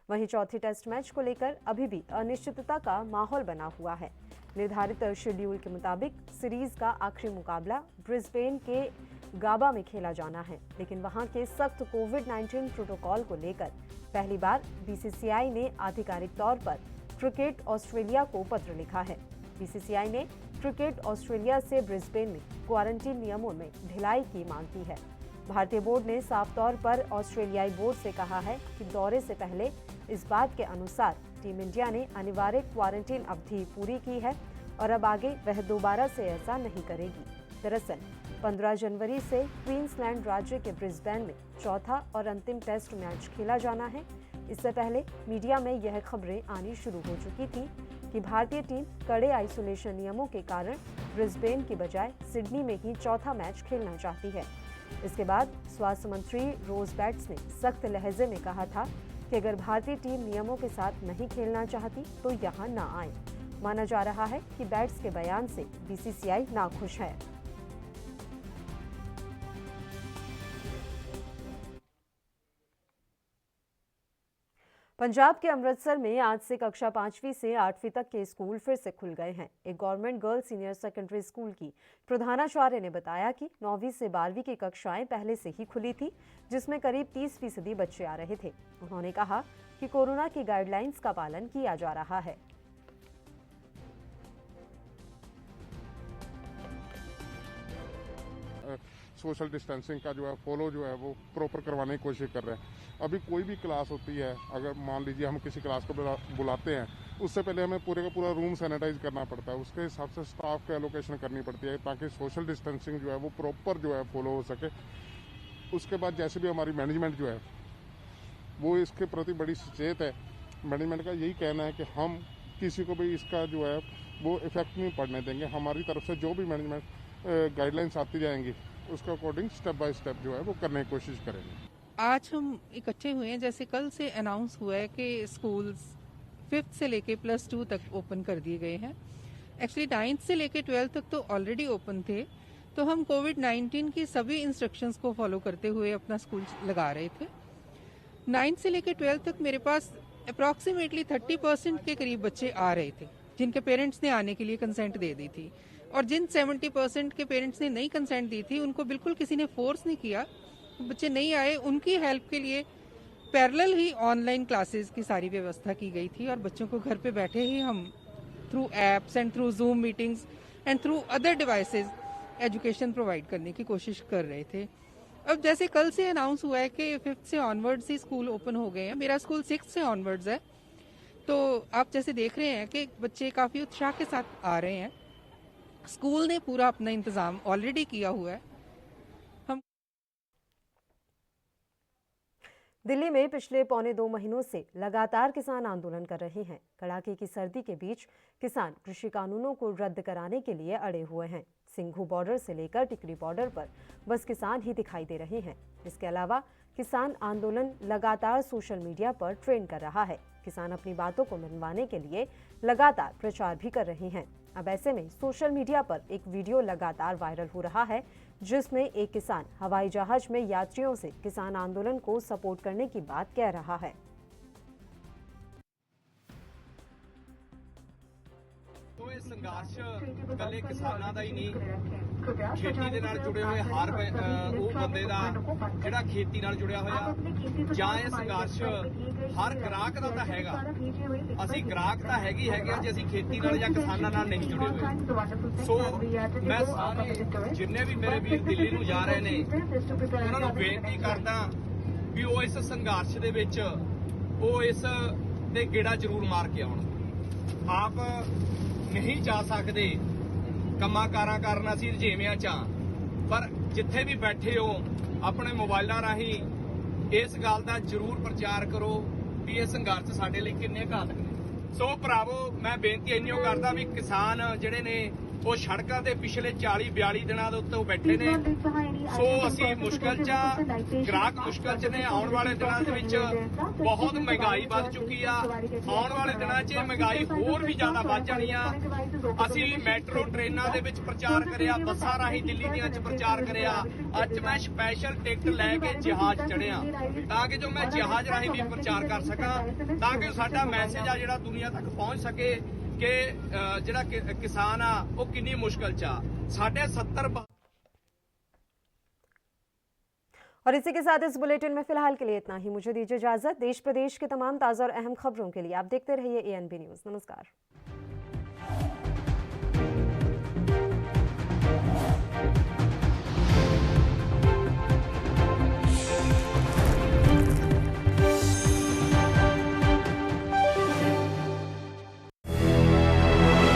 Speaker 1: वहीं चौथे टेस्ट मैच को लेकर अभी भी अनिश्चितता का माहौल बना हुआ है। निर्धारित शेड्यूल के मुताबिक सीरीज का आखिरी मुकाबला ब्रिस्बेन के गाबा में खेला जाना है, लेकिन वहां के सख्त कोविड-19 प्रोटोकॉल को लेकर पहली बार बीसीसीआई ने आधिकारिक तौर पर क्रिकेट ऑस्ट्रेलिया को पत्र लिखा है। बीसीसीआई ने क्रिकेट ऑस्ट्रेलिया से ब्रिस्बेन में क्वारंटीन नियमों में ढिलाई की मांग की है। भारतीय बोर्ड ने साफ तौर पर ऑस्ट्रेलियाई बोर्ड से कहा है कि दौरे से पहले इस बात के अनुसार टीम इंडिया ने अनिवार्य क्वारंटीन अवधि पूरी की है और अब आगे वह दोबारा से ऐसा नहीं करेगी। दरअसल 15 जनवरी से क्वींसलैंड राज्य के ब्रिस्बेन में चौथा और अंतिम टेस्ट मैच खेला जाना है। इससे पहले मीडिया में यह खबरें आनी शुरू हो चुकी थी कि भारतीय टीम कड़े आइसोलेशन नियमों के कारण ब्रिस्बेन की बजाय सिडनी में ही चौथा मैच खेलना चाहती है। इसके बाद स्वास्थ्य मंत्री रोज बैट्स ने सख्त लहजे में कहा था कि अगर भारतीय टीम नियमों के साथ नहीं खेलना चाहती तो यहां ना आए। माना जा रहा है कि बैट्स के बयान से बीसीसीआई नाखुश है। पंजाब के अमृतसर में आज से कक्षा 5वीं से 8वीं तक के स्कूल फिर से खुल गए हैं। एक government girls senior secondary school की प्रधानाचार्य ने बताया कि 9वीं से 12वीं की कक्षाएं पहले से ही खुली थी, जिसमें करीब 30% बच्चे आ रहे थे। उन्होंने कहा कि कोरोना की गाइडलाइंस का पालन किया जा रहा है।
Speaker 24: सोशल डिस्टेंसिंग का जो है फॉलो जो है वो प्रॉपर करवाने की कोशिश कर रहे हैं। अभी कोई भी क्लास होती है, अगर मान लीजिए हम किसी क्लास को बुलाते हैं, उससे पहले हमें पूरे का पूरा रूम सैनिटाइज करना पड़ता है। उसके हिसाब से स्टाफ की एलोकेशन करनी पड़ती है ताकि सोशल डिस्टेंसिंग जो है वो प्रॉपर जो है फॉलो हो सके। उसके बाद जैसे भी हमारी मैनेजमेंट जो है वो इसके प्रति बड़ी सचेत है। मैनेजमेंट का यही कहना है कि हम किसी को भी इसका जो है वो इफेक्ट नहीं पड़ने देंगे। हमारी तरफ से जो भी मैनेजमेंट गाइडलाइंस आती जाएंगी उसके अकॉर्डिंग स्टेप बाय स्टेप जो है वो करने की कोशिश करेंगे।
Speaker 25: आज हम इकट्ठे हुए हैं, जैसे कल से अनाउंस हुआ है कि स्कूल्स 5th से लेके +2 तक ओपन कर दिए गए हैं। एक्चुअली 9th से लेके 12th तक तो ऑलरेडी ओपन थे, तो हम कोविड-19 की सभी इंस्ट्रक्शंस को फॉलो करते हुए अपना स्कूल लगा रहे थे। 9th से लेके 12th तक मेरे पास अप्रॉक्सीमेटली 30% के करीब बच्चे आ रहे थे जिनके पेरेंट्स ने आने के लिए कंसेंट दे दी थी, और जिन 70% के पेरेंट्स ने नहीं कंसेंट दी थी उनको बिल्कुल किसी ने फोर्स नहीं किया। बच्चे नहीं आए, उनकी हेल्प के लिए पैरेलल ही ऑनलाइन क्लासेस की सारी व्यवस्था की गई थी और बच्चों को घर पे बैठे ही हम through apps and through zoom meetings and through other devices education provide करने की कोशिश कर रहे थे। अब जैसे कल से अनाउंस हुआ है कि 5th से ऑनवर्ड्स ही स्कूल ओपन हो गए हैं, मेरा स्कूल 6th से ऑनवर्ड्स है, तो आप जैसे देख रहे हैं कि बच्चे काफ़ी उत्साह के साथ आ रहे हैं। स्कूल ने पूरा अपना इंतज़ाम ऑलरेडी किया हुआ है।
Speaker 1: दिल्ली में पिछले पौने 2 महीनों से लगातार किसान आंदोलन कर रहे हैं। कड़ाके की सर्दी के बीच किसान कृषि कानूनों को रद्द कराने के लिए अड़े हुए हैं। सिंघू बॉर्डर से लेकर टिकरी बॉर्डर पर बस किसान ही दिखाई दे रहे हैं। इसके अलावा किसान आंदोलन लगातार सोशल मीडिया पर ट्रेंड कर रहा है। किसान अपनी बातों को मनवाने के लिए लगातार प्रचार भी कर रहे हैं। अब ऐसे में सोशल मीडिया पर एक वीडियो लगातार वायरल हो रहा है, जिसमें एक किसान हवाई जहाज में यात्रियों से किसान आंदोलन को सपोर्ट करने की बात कह रहा है।
Speaker 3: तो ये संघर्ष कले किसानां दा ही नहीं, खेती ਦੇ ਨਾਲ ਜੁੜੇ ਹੋਏ ਹਰ ਉਹ ਬੰਦੇ ਦਾ ਜਿਹੜਾ ਖੇਤੀ ਨਾਲ ਜੁੜਿਆ ਹੋਇਆ, ਜਾਂ ਇਹ ਸੰਘਰਸ਼ ਹਰ ਗ੍ਰਾਹਕ ਦਾ ਤਾਂ ਹੈਗਾ। ਅਸੀਂ ਗ੍ਰਾਹਕ ਤਾਂ ਹੈਗੇ ਆ ਜੇ ਅਸੀਂ ਖੇਤੀ ਨਾਲ ਜਾਂ ਕਿਸਾਨਾਂ ਨਾਲ ਨਹੀਂ ਜੁੜੇ ਹੋਏ। ਸੋ ਮੈਂ ਸਾਰੇ ਜਿੰਨੇ ਵੀ ਮੇਰੇ ਵੀਰ ਦਿੱਲੀ ਨੂੰ ਜਾ ਰਹੇ ਨੇ ਉਹਨਾਂ ਨੂੰ ਬੇਨਤੀ ਕਰਦਾ ਵੀ ਉਹ ਇਸ ਸੰਘਰਸ਼ ਦੇ ਵਿੱਚ ਉਹ ਇਸ ਤੇ ਗੇੜਾ ਜ਼ਰੂਰ ਮਾਰ ਕੇ ਆਉਣ। ਆਪ ਨਹੀਂ ਜਾ ਸਕਦੇ ਕੰਮਾਂ ਕਾਰਾਂ ਕਰਨ ਅਸੀਂ ਰੁਝੇਵਿਆਂ 'ਚ, ਪਰ ਜਿੱਥੇ ਵੀ ਬੈਠੇ ਹੋ ਆਪਣੇ ਮੋਬਾਈਲਾਂ ਰਾਹੀਂ ਇਸ ਗੱਲ ਦਾ ਜ਼ਰੂਰ ਪ੍ਰਚਾਰ ਕਰੋ ਵੀ ਇਹ ਸੰਘਰਸ਼ ਸਾਡੇ ਲਈ ਕਿੰਨੇ ਘਾਤਕ ਨੇ। ਸੋ ਭਰਾਵੋ, ਮੈਂ ਬੇਨਤੀ ਇੰਨੀਓ ਕਰਦਾ ਵੀ ਕਿਸਾਨ ਜਿਹੜੇ ਨੇ ਉਹ ਸੜਕਾਂ ਤੇ ਪਿਛਲੇ 40-42 ਦਿਨਾਂ ਦੇ ਉੱਤੇ ਬੈਠੇ ਨੇ। ਸੋ ਅਸੀਂ ਮੁਸ਼ਕਲ 'ਚ ਆ, ਗ੍ਰਾਹਕ ਮੁਸ਼ਕਲ 'ਚ ਨੇ। ਆਉਣ ਵਾਲੇ ਦਿਨਾਂ ਦੇ ਵਿੱਚ ਬਹੁਤ ਮਹਿੰਗਾਈ ਵੱਧ ਚੁੱਕੀ ਆ। ਆਉਣ ਵਾਲੇ ਦਿਨਾਂ 'ਚ ਮਹਿੰਗਾਈ ਹੋਰ ਵੀ ਜ਼ਿਆਦਾ ਵੱਧ ਜਾਣੀ ਆ। ਅਸੀਂ ਮੈਟਰੋ ਟ੍ਰੇਨਾਂ ਦੇ ਵਿੱਚ ਪ੍ਰਚਾਰ ਕਰਿਆ, ਬੱਸਾਂ ਰਾਹੀਂ ਦਿੱਲੀ ਦੀਆਂ 'ਚ ਪ੍ਰਚਾਰ ਕਰਿਆ। ਅੱਜ ਮੈਂ ਸਪੈਸ਼ਲ ਟਿਕਟ ਲੈ ਕੇ ਜਹਾਜ਼ ਚੜਿਆ ਤਾਂ ਕਿ ਜੋ ਮੈਂ ਜਹਾਜ਼ ਰਾਹੀਂ ਵੀ ਪ੍ਰਚਾਰ ਕਰ ਸਕਾਂ, ਤਾਂ ਕਿ ਸਾਡਾ ਮੈਸੇਜ ਆ ਜਿਹੜਾ ਦੁਨੀਆ ਤੱਕ ਪਹੁੰਚ ਸਕੇ कि ਜਿਹੜਾ किसान आ वो किन्नी मुश्किल चा। 70
Speaker 1: और इसी के साथ इस बुलेटिन में फिलहाल के लिए इतना ही। मुझे दीजिए इजाजत। देश प्रदेश के तमाम ताज़ा और अहम खबरों के लिए आप देखते रहिए ANB न्यूज़। नमस्कार।